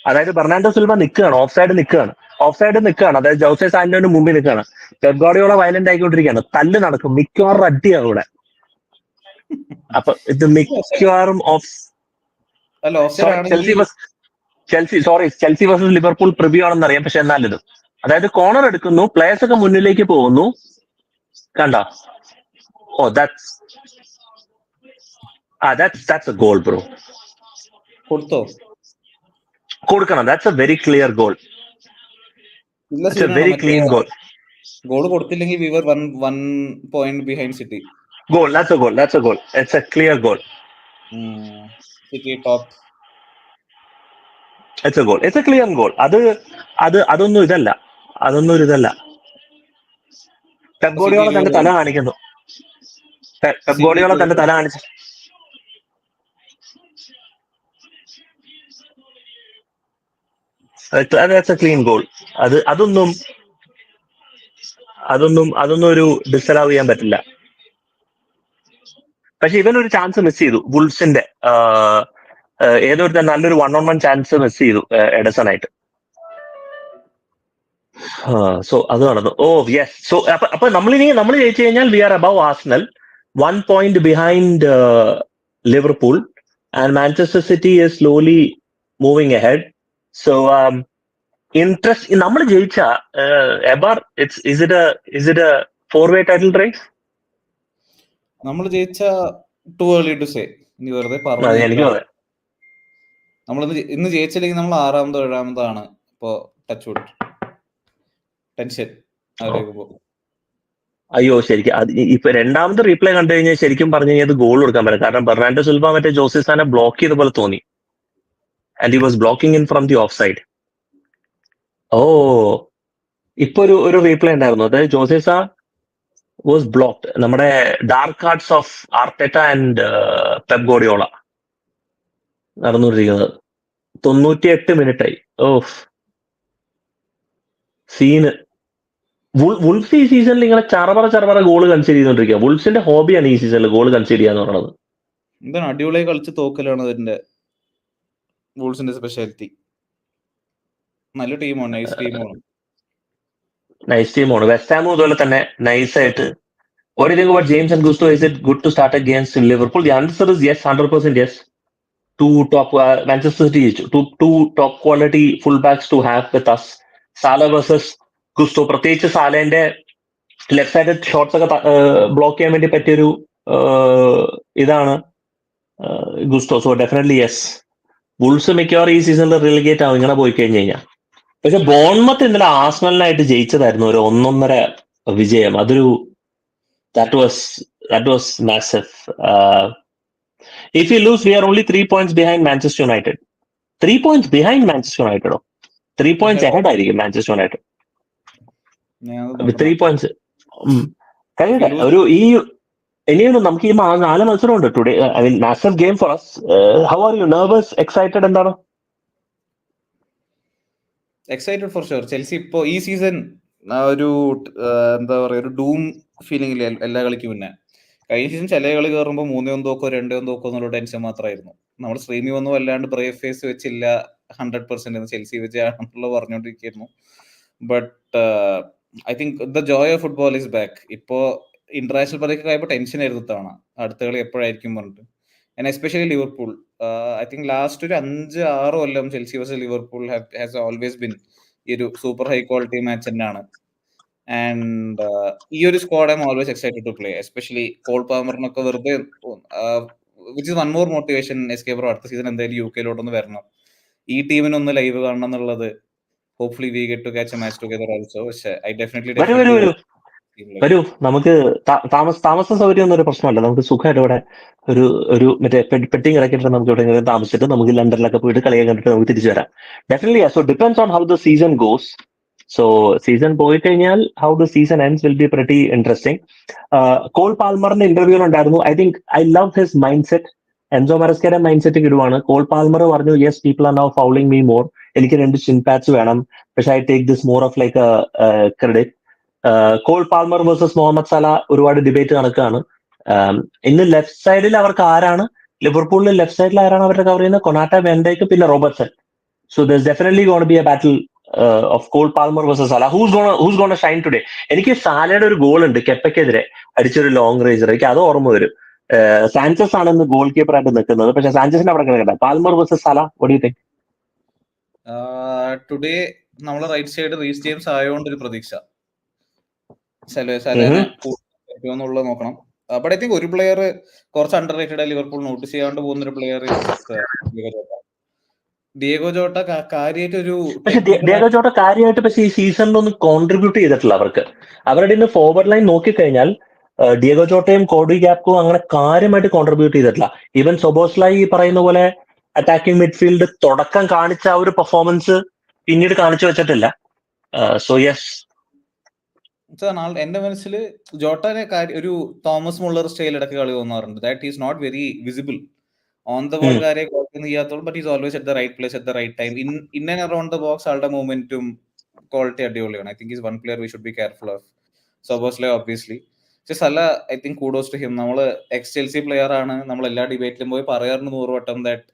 അതായത് ബെർണാൻഡോ സിൽവ നിൽക്കുകയാണ്, ഓഫ് സൈഡ് നിൽക്കുകയാണ്. അതായത് ജോസെ സായിന്റെ മുമ്പിൽ നിൽക്കുകയാണ്. പെപ് ഗാർഡിയോള വയലന്റ് ആയിക്കൊണ്ടിരിക്കുകയാണ്. തല്ല് നടക്കും. മിക്കവാറും അടിയാണ് ഇവിടെ. അപ്പൊ ഇത് മിക്കവാറും ചെൽസി വേഴ്സസ് ലിവർപൂൾ പ്രിവ്യൂ ആണെന്ന് അറിയാം. പക്ഷെ എന്നാലിത് അതായത് കോർണർ എടുക്കുന്നു, പ്ലേയേഴ്സ് ഒക്കെ മുന്നിലേക്ക് പോകുന്നു. കണ്ടോ? that's a goal bro. കൊടുക്കണം. that's a very clear goal. It's a very clean goal. Goal കൊടുത്തില്ലെങ്കിൽ we were one point behind City. Goal. That's a goal. It's a clear goal. City top. It's a goal. It's a clear goal. അതൊന്നും ഇതല്ല. Pep Guardiola തന്റെ തല കാണിക്കുന്നു. That's a clean goal. അതൊന്നും ഒരു disallow ചെയ്യാൻ പറ്റില്ല. പക്ഷെ ഇവനൊരു ചാൻസ് മിസ് ചെയ്തു. വുൾസിന്റെ ഏതൊരു നല്ലൊരു 1-on-1 ചാൻസ് മിസ് ചെയ്തു എഡസൺ ആയിട്ട്. സോ അത് നടന്നു. യെസ്. സോ അപ്പൊ നമ്മൾ ജയിച്ചു കഴിഞ്ഞാൽ we are above Arsenal, 1 point behind Liverpool, and Manchester City is slowly moving ahead. So interest നമ്മൾ ജയിച്ച എബാർ, is it a 4-way title race? നമ്മൾ ജയിച്ച too early to say. ഇനി വെറുതെ പറഞ്ഞു. എനിക്ക് ഇന്ന് ജയിച്ചില്ലെങ്കിൽ നമ്മൾ 6-ാമതോ 7-ാമതാണ് ഇപ്പോ ടച്ച് വുഡ് ടെൻഷൻ ആലോചിക്കുമ്പോ. അയ്യോ ശരിക്കും ഇപ്പൊ രണ്ടാമത് റീപ്ലേ കണ്ടു കഴിഞ്ഞാൽ ശരിക്കും പറഞ്ഞു കഴിഞ്ഞാൽ അത് ഗോൾ കൊടുക്കാൻ പറ്റും. കാരണം ബെർണാൻഡോ സിൽവ മറ്റേ ജോസിസാനെ ബ്ലോക്ക് ചെയ്ത പോലെ തോന്നി. And he was blocking in from the offside. Oh ഇപ്പൊ ഒരു റീപ്ലേ ഉണ്ടായിരുന്നു, അതായത് ജോസിസ വാസ് ബ്ലോക്ക്ഡ്. നമ്മുടെ dark arts of Arteta and Pep Guardiola നടന്നുകൊണ്ടിരിക്കുന്നത്. 98 മിനിറ്റായി. Of scene. വുൾഫ്സ് ഈ സീസണിൽ ഇങ്ങനെ ചറപറ ഗോള് കൺസിഡർ ചെയ്തോണ്ടിരിക്കുക. വുൾഫ്സിന്റെ ഹോബിയാണ് ഈ സീസണിൽ ഗോള് കൺസിഡർ ചെയ്യാന്ന് പറയുന്നത്. എന്താണ് അടിപൊളിയായി കളിച്ച് തോക്കലാണ് അതിന്റെ വൂൾസിന്റെ സ്പെഷ്യാലിറ്റി. നല്ല ടീമാണ്, നൈസ് ടീമാണ്. നൈസ് ടീമാണ്. വെസ്റ്റ് ഹാമും അതുപോലെ തന്നെ നൈസായിട്ട്. What do you think about James and Gusto? Is it good to start against Liverpool? The answer is yes, 100% yes. Two top Manchester City, two top quality fullbacks to have with us. Salah versus Gusto. പ്രത്യേകിച്ച് സാലേന്റെ left side shots ഒക്കെ ബ്ലോക്ക് ചെയ്യാൻ വേണ്ടി പറ്റിയൊരു ഇതാണ് Gusto. So definitely yes. Wolves മിക്കവാറും ഈ സീസണിൽ റിലിഗേറ്റ് ആവും ഇങ്ങനെ പോയി കഴിഞ്ഞു കഴിഞ്ഞാൽ. പക്ഷെ ബോൺമത്ത് ഇന്നലെ ആസ്നലിനായിട്ട് ജയിച്ചതായിരുന്നു ഒരു 1-1.5 വിജയം. അതൊരു that was massive. If you lose, we are only 3 points behind Manchester United. 3 points behind Manchester United. 3 points ahead ആയിരിക്കും Manchester United. 3 points. കഴിയട്ടെ. ഒരു ഇനിയൊരു നമുക്ക് ഈ 4 മത്സരമുണ്ട് today. I mean massive game for us. How are you? Nervous? Excited? എന്താണ്? Excited for sure. Chelsea ഇപ്പോ ഈ സീസൺ ഒരു എന്താ പറയാ ഒരു ഡൂം ഫീലിംഗ് ഇല്ല എല്ലാ കളിക്കും മുന്നേ. കഴിഞ്ഞ സീസൺ ചില കളി കയറുമ്പോൾ 3-1 തോക്കോ 2-1 തോക്കോ എന്നുള്ള ടെൻഷൻ മാത്രമായിരുന്നു. നമ്മൾ സ്ട്രീമിൽ ഒന്നും വല്ലാണ്ട് ബ്രേവ് ഫേസ് വെച്ചില്ല 100% ചെൽസി വെച്ചാണെന്നുള്ള പറഞ്ഞുകൊണ്ടിരിക്കുന്നു. But I think the joy of football is back. ഇപ്പോ ഇന്റർനാഷണൽ ബ്രേക്ക് ആയപ്പോൾ ടെൻഷൻ ആയിരുന്നു തവണ അടുത്ത കളി എപ്പോഴായിരിക്കും പറഞ്ഞിട്ട്. And especially Liverpool. I think last ഒരു 5-6 കൊല്ലം Chelsea versus Liverpool has always been ഈ ഒരു സൂപ്പർ ഹൈ ക്വാളിറ്റി മാച്ച് തന്നെയാണ്. ആൻഡ് ഈ ഒരു squad I am always excited to play, especially Cole പാമറിനൊക്കെ വെറുതെ which is one more motivation. എസ്കേ ബ്രോ അടുത്ത സീസൺ എന്തായാലും യു കെയിലോട്ടൊന്ന് വരണം, ഈ ടീമിനൊന്ന് ലൈവ് കാണണം എന്നുള്ളത്. Hopefully we get to catch a match together also. പക്ഷേ ഐ ഡെഫിനറ്റ്ലി വരൂ. നമുക്ക് താമസ സൗകര്യം ഒന്നും ഒരു പ്രശ്നമല്ല. നമുക്ക് സുഖമായിട്ട് ഇവിടെ ഒരു മറ്റേ പെട്ടിങ് ഇറക്കിയിട്ട് നമുക്ക് എവിടെയെങ്കിലും താമസിച്ചിട്ട് നമുക്ക് ലണ്ടനിലൊക്കെ പോയിട്ട് കളിയെ കണ്ടിട്ട് നമുക്ക് തിരിച്ചു വരാം. Definitely. So depends on how the season goes. So season പോയി കഴിഞ്ഞാൽ how the season ends will be pretty interesting. Cole പാൽമറിന്റെ ഇന്റർവ്യൂലുണ്ടായിരുന്നു. I think I love his mindset. Enzo മറസ്കയുടെ മൈൻഡ് സെറ്റ് കിടുവാണ്. കോൾ പാൽമർ പറഞ്ഞു yes people are now fouling me more. എനിക്ക് 2 chin patch വേണം, പക്ഷെ I take this more of like credit. Cole Palmer versus Mohamed Salah ഒരുപാട് debate നടക്കുകയാണ്. ഇന്ന് left സൈഡിൽ അവർക്ക് ആരാണ്, ലിവർപൂളിൽ ലെഫ്റ്റ് സൈഡിൽ ആരാണ് അവരുടെ കവർ ചെയ്യുന്നത്? കൊനാട്ട, വെൻഡേക്ക്, പിന്നെ Robertson. So there's definitely gonna be a battle of Cole Palmer versus Salah. Who's gonna shine today? എനിക്ക് സാലയുടെ ഒരു ഗോൾ ഉണ്ട് കെപ്പയ്ക്കെതിരെ അടിച്ചൊരു ലോങ് റേഞ്ചർ, എനിക്ക് അത് ഓർമ്മ വരും. സാഞ്ചസ് ആണ് ഇന്ന് ഗോൾ കീപ്പർ ആയിട്ട് നിൽക്കുന്നത്, പക്ഷെ സാഞ്ചസിന്റെ അവിടെ കിടക്കട്ടെ. Palmer versus Salah, what do you think? Today നമ്മളെ റൈറ്റ് സൈഡ് റീസ് ജെയിംസ് ആയതുകൊണ്ട് ഒരു പ്രതീക്ഷ സലേനെ പറ്റുമെന്നുള്ളത് നോക്കണം. ബട്ട് ഐ തിങ്ക് ഒരു പ്ലെയർ കുറച്ച് അണ്ടർ റേറ്റഡ് ലിവർപൂൾ നോട്ടീസ് ചെയ്യാണ്ട് പോകുന്ന ഒരു പ്ലെയർ ഡിയേഗോ ജോട്ട. കാര്യമായിട്ട് ഒരു ഡിയേഗോ ജോട്ട കാര്യമായിട്ട് പക്ഷേ ഈ സീസണിലൊന്നും കോൺട്രിബ്യൂട്ട് ചെയ്തിട്ടില്ല അവർക്ക്. അവരുടെ ഇന്ന് ഫോർവേഡ് ലൈൻ നോക്കിക്കഴിഞ്ഞാൽ ഡിയേഗോ ജോട്ടയും കോഡി ഗ്യാപ്കോ അങ്ങനെ കാര്യമായിട്ട് കോൺട്രിബ്യൂട്ട് ചെയ്തിട്ടില്ല. ഈവൻ സൊബോസ്ലൈ പറയുന്ന പോലെ അറ്റാക്കിംഗ് മിഡ്ഫീൽഡ് തുടക്കം കാണിച്ച ആ ഒരു പെർഫോമൻസ് പിന്നീട് കാണിച്ചു വെച്ചിട്ടില്ല. സോ യെസ്, എന്റെ മനസ്സിൽ ജോട്ടനെ ഒരു തോമസ് മുള്ളർ സ്റ്റൈൽ ഇടയ്ക്ക് കളി തോന്നാറുണ്ട്. That is not very visible on the ball. കാര്യം ചെയ്യാത്തോളും but is always at the right place at the right time. In and around the box ആളുടെ മൂവ്മെന്റും ക്വാളിറ്റി അടിപൊളിയാണ്. I think is one player we should be careful of. Szoboszlai obviously. പക്ഷെ Salah I think kudos to him. നമ്മള് ex Chelsea player ആണ്, നമ്മൾ എല്ലാ ഡിബേറ്റിലും പോയി പറയാറുണ്ട് 100 വട്ടം that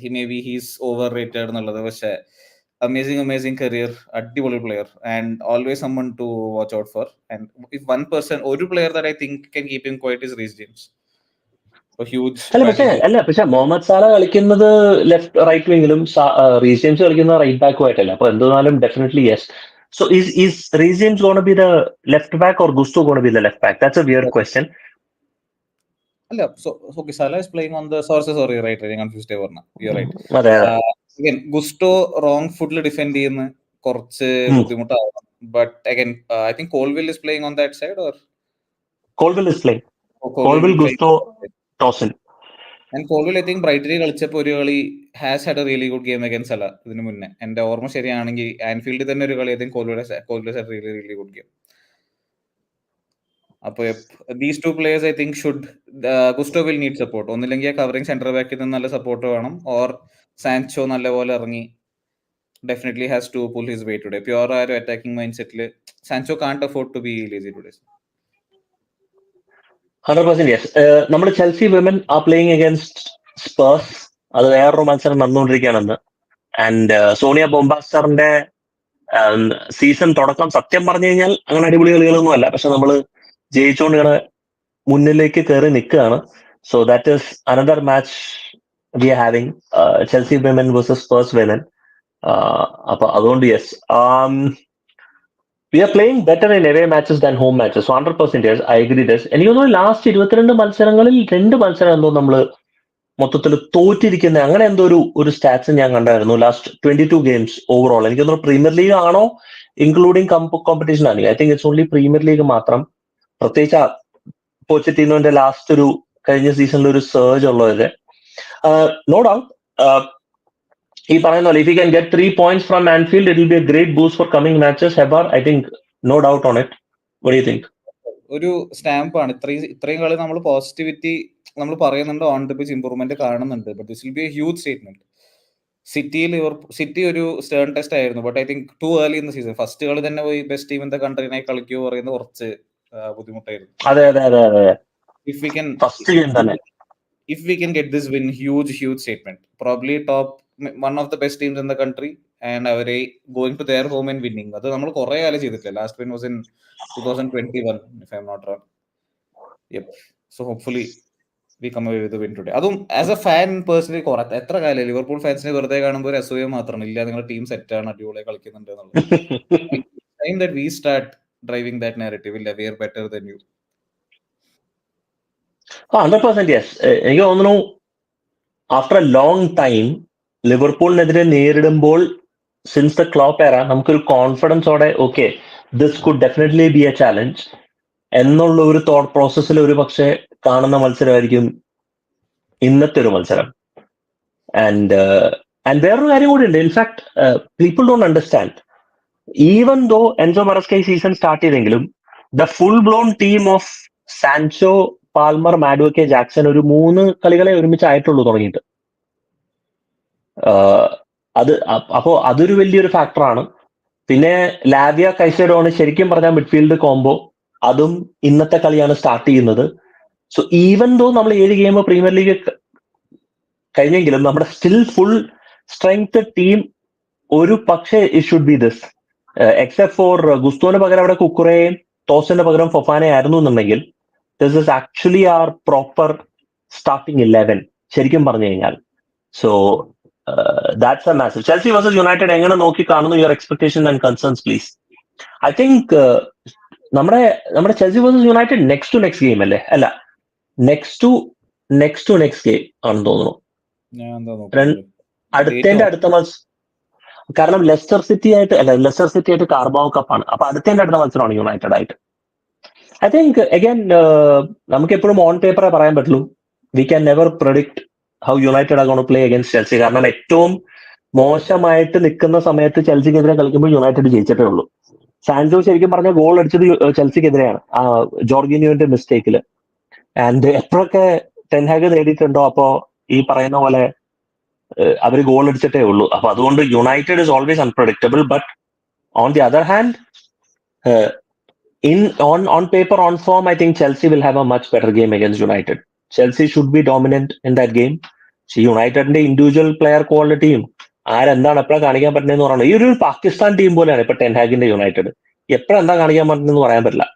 he may be he's over rated എന്നുള്ളത്. പക്ഷെ amazing career, അടിപൊളി player and always someone to watch out for. And if one person, ഒരു player that I think can keep him quiet is Reece James. A huge പക്ഷെ മുഹമ്മദ് സാല കളിക്കുന്നത് left right വിങ്ങിലും Reece James കളിക്കുന്നത് right ബാക്കും ആയിട്ടല്ല. അപ്പൊ എന്തായാലും definitely yes. So is Reece James going to be the left back or Gusto going to be the left back? That's a weird question. അല്ല, okay, Salah is playing on the sorry, right, ഞാൻ confused ആയി പറഞ്ഞ. You're right. അതെ അതെ. Again, ഗുസ്റ്റോ wrong ഫുട്ടിൽ defend ചെയ്യുന്ന കുറച്ച് ബുദ്ധിമുട്ടാവും. But again, I think Colville is playing on that side, or Colville is playing. Colville Gusto, Tosin. And Colville, I think ബ്രൈറ്റനിൽ കളിച്ചപ്പോൾ ഒരു കളി has had a really good game against Salah ഇതിന് മുന്നേ. എന്റെ ഓർമ്മ ശരിയാണെങ്കിൽ ആൻഫീൽഡിൽ തന്നെ ഒരു കളി, I think Colwill had really really good game. അപ്പോൾ these two players I think should Gusto will need support. ഒന്നില്ലെങ്കിൽ ആ കവറിംഗ് സെന്റർ ബാക്കിൽ നിന്ന് നല്ല സപ്പോർട്ട് വേണം, ഓർ സാൻചോ നല്ലപോലെ ഇറങ്ങി definitely has to pull his weight today. Pure ആ ഒരു അറ്റാക്കിംഗ് മൈൻഡ് സെറ്റിൽ Sancho can't afford to be lazy today. 100% yes. നമ്മൾ Chelsea women are playing against Spurs. അത് വേറൊരു മത്സരം നടന്നുകൊണ്ടിരിക്കുകയാണെന്ന്. ആൻഡ് സോണിയ ബോംബാസ്റ്ററിന്റെ സീസൺ തുടക്കം സത്യം പറഞ്ഞു കഴിഞ്ഞാൽ അങ്ങനെ അടിപൊളി കളികളൊന്നും അല്ല, പക്ഷെ നമ്മൾ ജയിച്ചുകൊണ്ട് ഇങ്ങനെ മുന്നിലേക്ക് കയറി നിൽക്കുകയാണ്. So that is another match V are having, Chelsea women versus Spurs women. അപ്പൊ അതുകൊണ്ട് yes, we are playing better in away matches than home matches. So 100% yes, I agree this. എനിക്ക് തോന്നുന്നു ലാസ്റ്റ് 22 മത്സരങ്ങളിൽ 2 മത്സരം എന്തോ നമ്മൾ മൊത്തത്തിൽ തോറ്റിരിക്കുന്ന അങ്ങനെ എന്തോ ഒരു സ്റ്റാറ്റ്സ് ഞാൻ കണ്ടായിരുന്നു. Last 22 games overall. എനിക്ക് തോന്നുന്നു പ്രീമിയർ ലീഗ് ആണോ ഇൻക്ലൂഡിംഗ് കോമ്പറ്റീഷൻ ആണ്. I think it's only premier league മാത്രം. പ്രത്യേകിച്ച് പോച്ചറ്റിനോന്റെ ലാസ്റ്റ് ഒരു കഴിഞ്ഞ സീസണിൽ ഒരു സർജ് ഉള്ളവര്. നോ ഡൗട്ട് ഈ പറയുന്ന പോലെ, if you can get 3 points from Anfield, it will be a great boost for coming matches. Hebar, I think no doubt on it. What do you think? ഒരു സ്റ്റാമ്പാണ് ഇത്രയും കളി നമ്മൾ പോസിറ്റിവിറ്റി നമ്മൾ പറയുന്നുണ്ട്, ഓൺ ദ പിച്ച് ഇംപ്രൂവ്മെന്റ് കാണുന്നുണ്ട്. But this will be a huge statement. City ഒരു stern test ആയിരുന്നു, but I think too early in the season. First കളി തന്നെ പോയി ബെസ്റ്റ് ടീം ഇൻ ദ കൺട്രീനായി കളിക്കുക പറയുന്നത് കുറച്ച് ബുദ്ധിമുട്ടായിരുന്നു. അതെ അതെ അതെ അതെ. If we can get this win, huge statement. Probably top one of the best teams in the country, and അവരെ going to their home and winning. അത് നമ്മൾ കുറെ കാലം ചെയ്തിട്ടില്ല. Last win was in 2021 if I'm not wrong. Yep. So hopefully we come away with the win today. അതും as A fan personally കുറച്ച് എത്ര കാലം ലിവർപൂൾ ഫാൻസിനെ വെറുതെ കാണുമ്പോൾ ഒരു അസൂയ മാത്രമാണ്, ഇല്ല നിങ്ങളുടെ ടീം സെറ്റ് ആണ്, അടിപൊളിയായി കളിക്കുന്നുണ്ട് എന്നുള്ളത്. Time that we start driving that narrative, ഇല്ല we are better than you. 100% yes. എനിക്ക് തോന്നുന്നു ആഫ്റ്റർ എ ലോങ് ടൈം ലിവർപൂളിനെതിരെ നേരിടുമ്പോൾ സിൻസ് ദ ക്ലോപ്പ് എറ നമുക്കൊരു കോൺഫിഡൻസോടെ okay this could definitely be a challenge എന്നുള്ള ഒരു തോട്ട് പ്രോസസ്സിൽ ഒരു പക്ഷെ കാണുന്ന മത്സരമായിരിക്കും ഇന്നത്തെ ഒരു മത്സരം. ആൻഡ് വേറൊരു കാര്യം കൂടി ഉണ്ട്. In fact people don't understand, even though Enzo മറസ്കൈ സീസൺ സ്റ്റാർട്ട് ചെയ്തെങ്കിലും the full blown team of Sancho, Palmer, Madueke, Jackson ഒരു 3 കളികളെ ഒരുമിച്ച് ആയിട്ടുള്ളൂ തുടങ്ങിയിട്ട്. അപ്പോ അതൊരു വലിയൊരു ഫാക്ടറാണ്. പിന്നെ ലാവിയ കൈസഡോണ് ശരിക്കും പറഞ്ഞാൽ മിഡ്ഫീൽഡ് കോംബോ, അതും ഇന്നത്തെ കളിയാണ് സ്റ്റാർട്ട് ചെയ്യുന്നത്. സോ ഈവൻ ദോ നമ്മൾ 7 ഗെയിം പ്രീമിയർ ലീഗ് കഴിഞ്ഞെങ്കിലും നമ്മുടെ സ്റ്റിൽ ഫുൾ സ്ട്രെങ്ത് ടീം ഒരു പക്ഷേ it should be this, except for ഗുസ്തോന് പകരം അവിടെ കുക്കുറയും തോസിന് പകരം ഫൊഫാനെ ആയിരുന്നു എന്നുണ്ടെങ്കിൽ this is actually our proper starting 11 ശരിക്കും പറഞ്ഞു കഴിഞ്ഞാൽ. So that's a massive. Chelsea versus United എങ്ങനെ നോക്കി കാണുന്നു? Your expectation and concerns please. I think നമ്മുടെ Chelsea versus United next to next game അല്ലേ? അല്ല, നെക്സ്റ്റ് ടു നെക്സ്റ്റ് ഗെയിം ആണെന്ന് തോന്നുന്നു. അടുത്ത മത്സരം, കാരണം ലെസ്റ്റർ സിറ്റി ആയിട്ട് കാർബാവോ കപ്പാണ്. അപ്പൊ അടുത്ത മത്സരമാണ് യുണൈറ്റഡ് ആയിട്ട്. ഐ തിങ്ക് അഗൈൻ നമുക്ക് എപ്പോഴും ഓൺ പേപ്പറെ പറയാൻ പറ്റുള്ളൂ. We can never predict how United are gonna play against Chelsea. കാരണം ഏറ്റവും മോശമായിട്ട് നിൽക്കുന്ന സമയത്ത് ചെൽസിക്കെതിരെ കളിക്കുമ്പോൾ യുണൈറ്റഡ് ജയിച്ചിട്ടേ ഉള്ളൂ. സാൻജോ ശരിക്കും പറഞ്ഞ ഗോൾ അടിച്ചത് ചെൽസിക്കെതിരെയാണ്, ജോർഗിനിയോന്റെ മിസ്റ്റേക്കില്. ആൻഡ് എപ്പോഴൊക്കെ ടെൻഹാഗ് നേടിയിട്ടുണ്ടോ അപ്പോ ഈ പറയുന്ന പോലെ അവര് ഗോൾ അടിച്ചിട്ടേ ഉള്ളൂ. അപ്പൊ അതുകൊണ്ട് United is always unpredictable. But on the other hand, on paper, on form, I think Chelsea will have a much better game against United. Chelsea should be dominant in that game. യുണൈറ്റഡിന്റെ individual player ക്വാളിറ്റിയും ആരെന്താണ് എപ്പോഴാണ് കാണിക്കാൻ പറ്റുന്നതെന്ന് പറയുന്നത്, ഈ ഒരു Pakistan team പോലെയാണ് ഇപ്പൊ ടെൻഹാഗിന്റെ യുണൈറ്റഡ്. എപ്പോഴെന്താ കാണിക്കാൻ പറ്റുന്നതെന്ന് പറയാൻ പറ്റില്ല.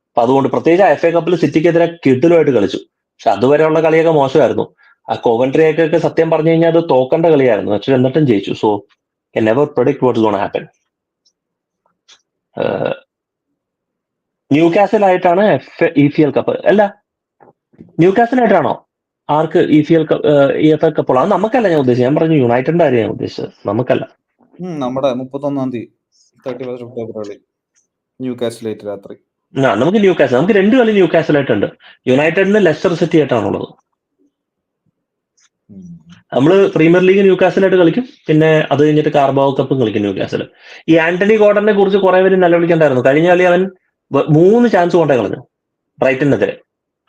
അപ്പൊ അതുകൊണ്ട് പ്രത്യേകിച്ച് FA കപ്പിൽ സിറ്റിക്കെതിരെ കിഡിലുമായിട്ട് കളിച്ചു. പക്ഷെ അതുവരെയുള്ള കളിയൊക്കെ മോശമായിരുന്നു. ആ കോവൻട്രിയൊക്കെ സത്യം പറഞ്ഞു കഴിഞ്ഞാൽ അത് തോക്കേണ്ട കളിയായിരുന്നു, പക്ഷെ എന്നിട്ടും ജയിച്ചു. So can never predict what is going to happen. Newcastle ആയിട്ടാണ് EPL കപ്പ് അല്ല, ന്യൂകാസിലായിട്ടാണോ ആർക്ക് EFL കപ്പോൾ? അത് നമുക്കല്ല ഞാൻ ഉദ്ദേശിച്ചത്. ഞാൻ പറഞ്ഞു യുണൈറ്റഡിന്റെ കാര്യം ഞാൻ ഉദ്ദേശിച്ചത്, നമുക്കല്ല. നമ്മുടെ 31 തീയതി 31 ഫെബ്രുവരി ന്യൂകാസിലേറ്റ് രാത്രി. നമുക്ക് ന്യൂകാസിൽ, നമുക്ക് 2 കളി ന്യൂകാസിലായിട്ടുണ്ട്. യുണൈറ്റഡിന് ലെസ്റ്റർ സിറ്റി ആയിട്ടാണുള്ളത്. നമ്മള് പ്രീമിയർ ലീഗ് ന്യൂകാസിലായിട്ട് കളിക്കും, പിന്നെ അത് കഴിഞ്ഞിട്ട് കാർബാവോ കപ്പും കളിക്കും ന്യൂകാസിൽ. ഈ ആന്റണി ഗോർഡനെ കുറിച്ച് കുറെ പേര് നിലവിളിക്കണ്ടായിരുന്നു. കഴിഞ്ഞ കളി അവൻ 3 ചാൻസ് കൊണ്ടേ കളഞ്ഞു ബ്രൈറ്റനെതിരെ.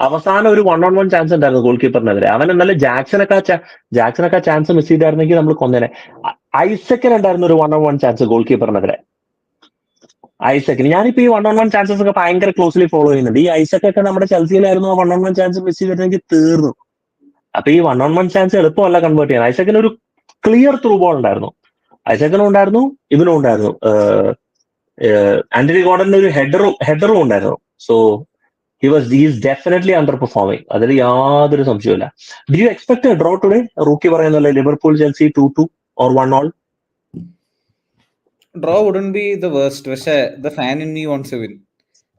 അവസാനം ഒരു 1-on-1 ചാൻസ് ഉണ്ടായിരുന്നു ഗോൾ കീപ്പറിനെതിരെ. അവൻ എന്നാലും ജാക്സനൊക്കെ ചാൻസ് മിസ് ചെയ്തായിരുന്നെങ്കിൽ നമ്മൾ കൊന്നേനെ. ഐസക്കിനുണ്ടായിരുന്നു ഒരു 1-on-1 ചാൻസ് ഗോൾ കീപ്പറിനെതിരെ. ഐസക്കിന് ഞാനിപ്പോ ഈ 1-on-1 ചാൻസസ് ഒക്കെ ഭയങ്കര ക്ലോസ്ലി ഫോളോ ചെയ്യുന്നുണ്ട്. ഈ ഐസക്കൊക്കെ നമ്മുടെ ചെൽസിയിലായിരുന്നു 1-on-1 ചാൻസ് മിസ് ചെയ്തിരുന്നെങ്കിൽ തീർന്നു. അപ്പൊ ഈ 1-on-1 ചാൻസ് എളുപ്പമല്ല കൺവേർട്ട് ചെയ്യാൻ. ഐസക്കിന് ഒരു ക്ലിയർ ത്രൂ ബോൾ ഉണ്ടായിരുന്നു, ഐസക്കിനും ഉണ്ടായിരുന്നു, ഇവനും ഉണ്ടായിരുന്നു. ആന്റണി ഗോർഡന്റെ ഒരു ഹെഡറും ഉണ്ടായിരുന്നു. So is definitely underperforming, അതിൽ യാതൊരു സംശയമില്ല. Do you expect draw today? റൂക്കി പറയുന്നല്ലേ Liverpool Chelsea 2-2 or 1-1? Draw wouldn't be the worst, പക്ഷെ the fan in me wants to win.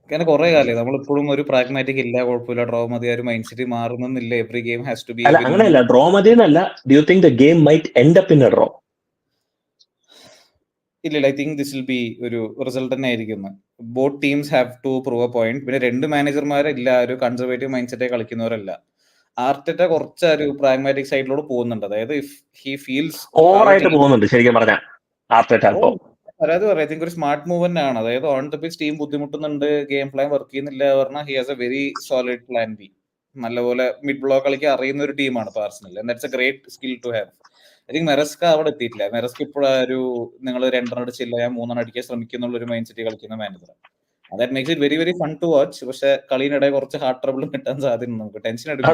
കാരണം കുറെ കാലം നമ്മളിപ്പോഴും ഒരു പ്രാഗ്മാറ്റിക് ഇല്ല, കുഴപ്പമില്ല, ഡ്രോ മതി, ഒരു മൈൻഡ് സെറ്റ് മാറുന്നില്ല. Every game has to be a അല്ല, വിൻ. അങ്ങനെയല്ല, ഡ്രോ മതിയെന്നല്ല. Do you think the game might end up in a draw? ഇല്ല, I think this will be ഒരു റിസൾട്ട് തന്നെ ആയിരിക്കും. Both teams have to prove a point. പിന്നെ 2 മാനേജർമാരില്ല ഒരു കൺസർവേറ്റീവ് മൈൻഡ് സെറ്റ് കളിക്കുന്നവരല്ല. ആർട്ടറ്റ കുറച്ച് ഒരു പ്രാഗ്മാറ്റിക് സൈഡിലോട് പോകുന്നുണ്ട്. അതായത് ഇഫ് ഹി ഫീൽസ് ഓവറായിട്ട് പോകുന്നുണ്ട് ശരിക്കും പറഞ്ഞാൽ ആർട്ടറ്റ ഇപ്പോ. അതായത് ഐ തിങ്ക് ഒരു സ്മാർട്ട് മൂവ് തന്നെയാണ്. അതായത് ഓൺ ദ പിച്ച് ടീം ബുദ്ധിമുട്ടുന്നുണ്ട്, ഗെയിം പ്ലാൻ വർക്ക് ചെയ്യുന്നില്ല പറഞ്ഞാൽ he has a very solid plan B. നല്ലപോലെ മിഡ് ബ്ലോക്ക് കളിക്കാൻ അറിയുന്ന ഒരു ടീമാണ് Arsenal. And that's a great skill to have. I think Maresca അവിടെ എത്തിയിട്ടില്ല. മെറസ്ക ഇപ്പോഴും ഒരു നിങ്ങൾ 2 അടിച്ചില്ല, ഞാൻ 3 അടിക്കാൻ ശ്രമിക്കുന്നുള്ള ഒരു മൈൻഡ് സെറ്റ് കളിക്കുന്ന manager. That makes it very very fun to watch. പക്ഷെ കളിയിനിടെ കുറച്ച് ഹാർട്ട് ട്രബിളും കിട്ടാൻ സാധ്യത, നമുക്ക് ടെൻഷൻ എടുക്കും.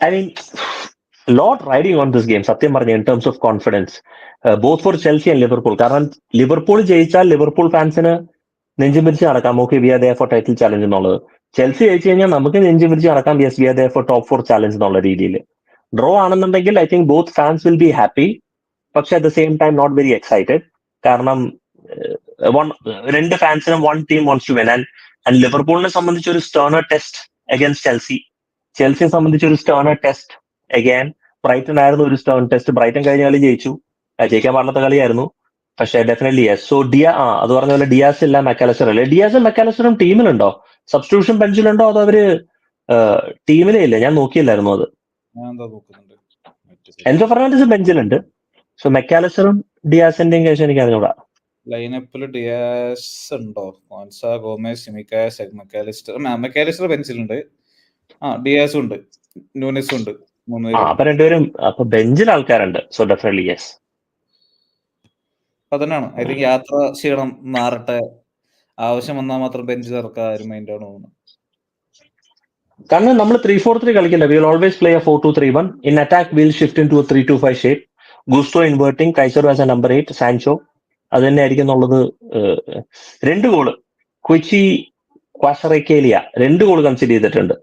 I mean, lot riding on this game, സത്യം പറഞ്ഞ, in terms of confidence, both for Chelsea and Liverpool. കാരണം ലിവർപൂൾ ജയിച്ചാൽ ലിവർപൂൾ ഫാൻസിന് നെഞ്ചും പിരിച്ച് നടക്കാം, okay we are there for title challenge എന്നുള്ളത്. ചെൽസി ജയിച്ചു കഴിഞ്ഞാൽ നമുക്ക് നെഞ്ചും പിരിച്ച് നടക്കാം, yes we are there for top 4 challenge എന്നുള്ള രീതിയിൽ. ഡ്രോ ആണെന്നുണ്ടെങ്കിൽ I think both fans will be happy, പക്ഷെ at the same time not very excited. കാരണം 2 ഫാൻസിനും 1 team wants to win. And ലിവർപൂളിനെ സംബന്ധിച്ച് ഒരു സ്റ്റേർണർ ടെസ്റ്റ് അഗൈൻസ്റ്റ് ചെൽസി, ചെൽസിയെ സംബന്ധിച്ച് ഒരു സ്റ്റേർണർ ടെസ്റ്റ് അഗൈൻ ബ്രൈറ്റൺ ആയിരുന്നു. ഒരു സ്റ്റേൺ ടെസ്റ്റ്. ബ്രൈറ്റൺ കഴിഞ്ഞ കളി ജയിച്ചു, ജയിക്കാൻ പാടില്ലാത്ത കളിയായിരുന്നു, പക്ഷെ ഡെഫിനറ്റ്ലി യെസ്. സോ അത് പറഞ്ഞ പോലെ ഡിയാസ് ഇല്ല, മെക്കാലിസ്റ്റർ അല്ലേ. ഡിയാസും മെക്കാലിസ്റ്ററും ടീമിലുണ്ടോ? സബ്സ്റ്റിറ്റ്യൂഷൻ ബെഞ്ചിലുണ്ടോ അതോ അവര് ടീമിലേ ഇല്ല? ഞാൻ നോക്കിയില്ലായിരുന്നു അത്. എൻസോ ഫെർണാണ്ടസ് ബെഞ്ചിലുണ്ട്. സോ മെക്കാലിസ്റ്ററും ഡിയാസിന്റെയും കേസ് എനിക്ക് അറിഞ്ഞൂടാ. ലൈനപ്പിൽ ഡിയാസ് ഉണ്ടോ? ഗോമസ്, മെക്കാലിസ്റ്റർ ബെഞ്ചിലുണ്ട്. ഡിയാസും ഉണ്ട്, നൂനെസും ഉണ്ട്. അപ്പൊ രണ്ടുപേരും അപ്പൊ ബെഞ്ചിൽ ആൾക്കാരുണ്ട്. So definitely yes. അതന്നെയാണ്. ഐ തിങ്ക് യാത്ര ക്ഷീണം മാറട്ടെ, ആവശ്യം വന്നാൽ മാത്രം ബെഞ്ച് ചേർക്കാൻ ഒരു മൈൻഡാണ് തോന്നുന്നത്. കാരണം നമ്മൾ 3-4-3 കളിക്കില്ല. We will always play a 4-2-3-1. In attack will shift in to 3-2-5 shape. Gusto inverting, Caicedo as a number 8, Sancho. അത് തന്നെ ആയിരിക്കും എന്നുള്ളത്. 2 ഗോള് കൊച്ചി ക്വാസറേക്കേലിയ 2 ഗോൾ കൺസിഡർ ചെയ്തിട്ടുണ്ട്.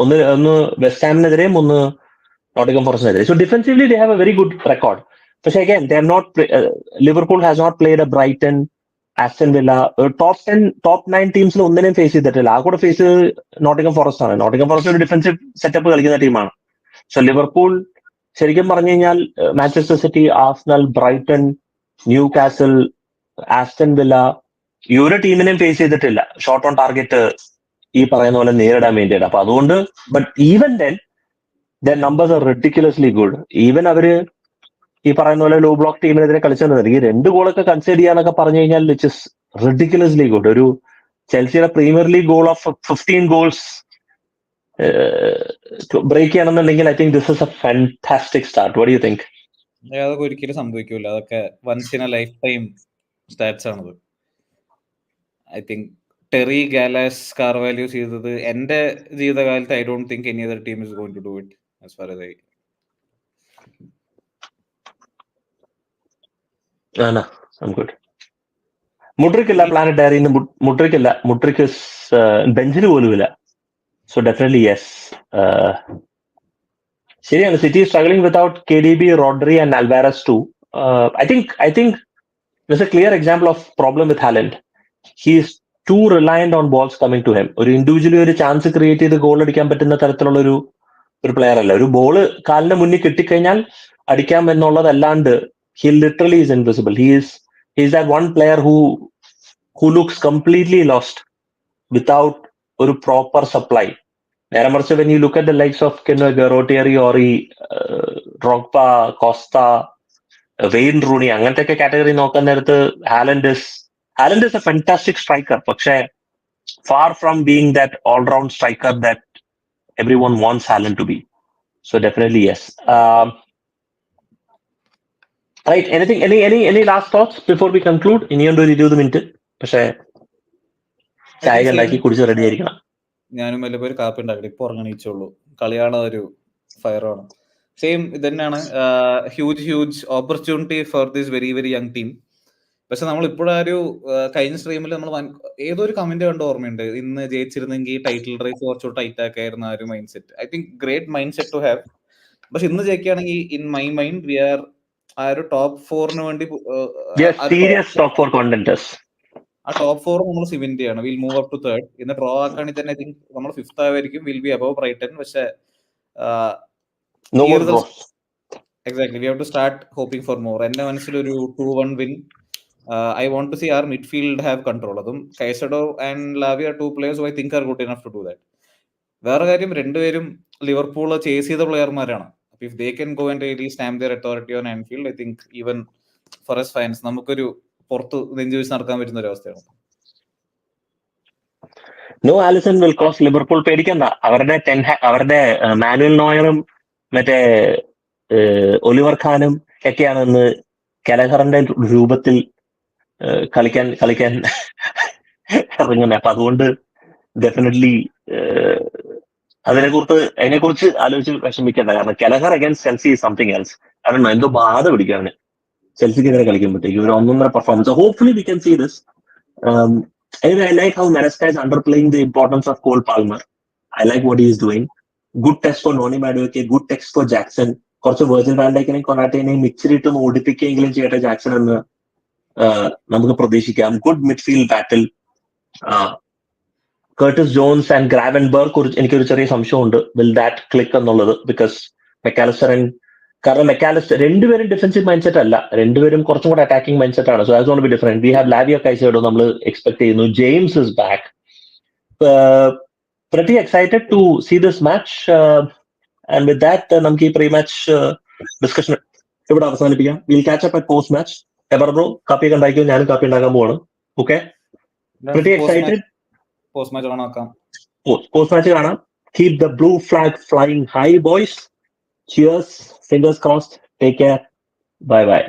ഒന്ന് വെസ്റ്റ് ഹാമിനെതിരെയും ഒന്ന് നോട്ടിംഗം ഫോറസ്റ്റിനെതിരെ. So defensively they have a very good record. പക്ഷേ again they have not, Liverpool has not played a Brighton, Aston Villa, top 10 top 9 ടീംസിൽ ഒന്നിനെയും ഫേസ് ചെയ്തിട്ടില്ല. ആ കൂടെ ഫേസ് ചെയ്ത് നോട്ടിംഗം ഫോറസ്റ്റ് ആണ്. നോട്ടിംഗം ഫോറസ്റ്റ് ഒരു ഡിഫൻസീവ് സെറ്റപ്പ് കളിക്കുന്ന ടീമാണ്. സോ ലിവർപൂൾ ശരിക്കും പറഞ്ഞു കഴിഞ്ഞാൽ Manchester City, Arsenal, Brighton, Newcastle, Aston Villa, ഈ ഒരു ടീമിനെയും ഫേസ് ചെയ്തിട്ടില്ല ഷോട്ട് ഓൺ ടാർഗറ്റ് ഈ പറയുന്ന പോലെ നേരിടാൻ വേണ്ടിയിട്ട്. അപ്പൊ അതുകൊണ്ട് but even then the numbers are ridiculously good. Even അവര് ഈ പറയുന്ന പോലെ ലോ ബ്ലോക്ക് ടീമിനെതിരെ കളിച്ചത് ഈ 2 ഗോളൊക്കെ കൺസിഡർ ചെയ്യാന്നൊക്കെ പറഞ്ഞു കഴിഞ്ഞാൽ വിച്ച് ഇസ് റിഡിക്കുലസ്ലി ഗുഡ്. ഒരു ചെൽസിയുടെ Premier League goal of 15 goals break ചെയ്യണമെന്നുണ്ടെങ്കിൽ I think this is a fantastic start. What do you think? അതൊക്കെ ഒരിക്കലും സംഭവിക്കൂല. അതൊക്കെ once in a life time stats ആണത്. I think Terry, Gallas, Carvalho ചെയ്തത് എന്റെ ജീവിതകാലത്ത് I don't think any other team is going to do it as far as I. മുഡ്രിക്കില്ല പ്ലാനറ്റ് ഡയറിന്ന്. മുഡ്രിക്കില്ല. മുഡ്രിക്ക് ബെഞ്ചിന് പോലുമില്ല. So definitely yes. ശരിയാണ്, City struggling without KDB, Rodri and Alvarez too. I think there's a clear example of problem with Haaland. He's too reliant on balls coming to him. ഒരു individually ഒരു ചാൻസ് ക്രിയേറ്റ് ചെയ്ത് goal അടിക്കാൻ പറ്റുന്ന തരത്തിലുള്ള ഒരു player അല്ല. ഒരു ball കാലിന്റെ മുന്നിൽ കിട്ടിക്കഴിഞ്ഞാൽ അടിക്കാം എന്നുള്ളതല്ലാണ്ട് he literally is invisible. He's that one player who looks completely lost without ഒരു proper supply. നേരെ മറിച്ച് when you look at the likes of Garotieri, Ori, Drogba, Costa, Wayne Rooney, അങ്ങനത്തെ ഒക്കെ കാറ്റഗറി നോക്കാൻ നേരത്ത് Haaland is a fantastic striker, പക്ഷേ far from being that all-round striker that everyone wants Haaland to be. So definitely yes. Right. Any last thoughts before we conclude? ഇനിയുണ്ട് ഒരു 20 minute. പക്ഷേ ചായ ഉണ്ടാക്കി കുടിച്ച് റെഡി ആയിരിക്കണം. ഞാനും വല്ല ഒരു കാപ്പി ഉണ്ടാക്കി ഇപ്പൊ ഉറങ്ങണീച്ചുള്ളൂ. കളിയാണ് ഒരു ഫയറാണ്. സെയിം ഇത് തന്നെയാണ്. Huge opportunity for this very very young team. പക്ഷെ നമ്മൾ ഇപ്പോഴും ഒരു കഴിഞ്ഞ സ്ട്രീമിൽ നമ്മൾ ഏതോ ഒരു കമന്റ് കണ്ട ഓർമ്മയുണ്ട്, ഇന്ന് ജയിച്ചിരുന്നെങ്കിൽ ടൈറ്റിൽ റേസ് കുറച്ചുകൂടി ടൈറ്റ് ആക്കായിരുന്ന ആ ഒരു mind set. I think great mind set to have. പക്ഷെ ഇന്ന് ജയിക്കുകയാണെങ്കിൽ in my mind V R ആ ഒരു ടോപ്പ് 4 വേണ്ടി ആ ടോപ്പ് 4 നമ്മൾ സിമെന്റ് ചെയ്യണം. Will move up to 3rd. ഇന്ന് ഡ്രോ ആക്കുകയാണെങ്കിൽ തന്നെ ഐ തിങ്ക് നമ്മൾ 5th ആയിരിക്കും. Will be above Brighton. പക്ഷെ exactly we have to start hoping for more. എന്റെ മനസ്സിലൊരു 2-1 win. I want to see our midfield have control. അതും Caicedo and Lavia are 2 players who I think are good enough to do that. വേറെ കാര്യം, രണ്ടുപേരും Liverpool chase ചെയ്ത പ്ലെയർമാരാണ്. If they can go and really stamp their authority on Anfield, I think even for us fans നമുക്കൊരു പുറത്ത് നെഞ്ചു വെച്ച് നടക്കാൻ പറ്റുന്ന ഒരു അവസ്ഥയാണ്. No, Alisson will cost Liverpool. പേടിക്കണ്ട. അവരുടെ മാനുവൽ നോയറും മറ്റേ ഒലിവർ ഖാനും ഒക്കെയാണ് ഇന്ന് കലഹറിന്റെ രൂപത്തിൽ കളിക്കാൻ ഇറങ്ങുന്നത്. അപ്പൊ അതുകൊണ്ട് ഡെഫിനറ്റ്ലി അതിനെക്കുറിച്ച് ആലോചിച്ച് വിഷമിക്കേണ്ട. കാരണം Gallagher against Chelsea is something else. കാരണം എന്തോ ബാധ പിടിക്കാണ് ചെൽസിക്കെതിരെ കളിക്കുമ്പോഴത്തേക്ക് ഒരു 1.5 performance. Hopefully we can see this. Anyway, I like how Maresca is underplaying the importance of Cole Palmer. I like what he is doing. Good test for Noni Madueke, good text for Jackson. കുറച്ച് virgin van ഡൈക്കിനെയും കൊനാട്ടേനെയും മിക്സിലിട്ട് ഓടിപ്പിക്കുകയെങ്കിലും ചെയ്യട്ടെ Jackson എന്ന് നമുക്ക് പ്രതീക്ഷിക്കാം. Good midfield battle. Curtis Jones and ഗ്രാവൻബർഗ് എനിക്കൊരു ചെറിയ സംശയമുണ്ട്, will that click എന്നുള്ളത്. Because Mac Allister രണ്ടുപേരും ഡിഫൻസീവ് മൈൻഡ് സെറ്റ് അല്ല, രണ്ടുപേരും കുറച്ചും കൂടെ അറ്റാക്കിംഗ് മൈൻഡ് സെറ്റ് ആണ്. So that's gonna be different. We have Lavia Caicedo നമ്മൾ എക്സ്പെക്ട് ചെയ്യുന്നു. James is back. pretty excited to see this match. And with that, നമുക്ക് ഈ പ്രീ മാച്ച് ഡിസ്കഷൻ ഇവിടെ അവസാനിപ്പിക്കാം. Will catch up at post match. എബർ bro കാപ്പി ഒക്കെ ഉണ്ടാക്കിയോ? ഞാനും കാപ്പി ഉണ്ടാക്കാൻ പോവാണ്. Okay, pretty excited. Post match കാണാം. Keep the blue flag flying high, boys. Cheers. Fingers crossed. Take care. Bye bye.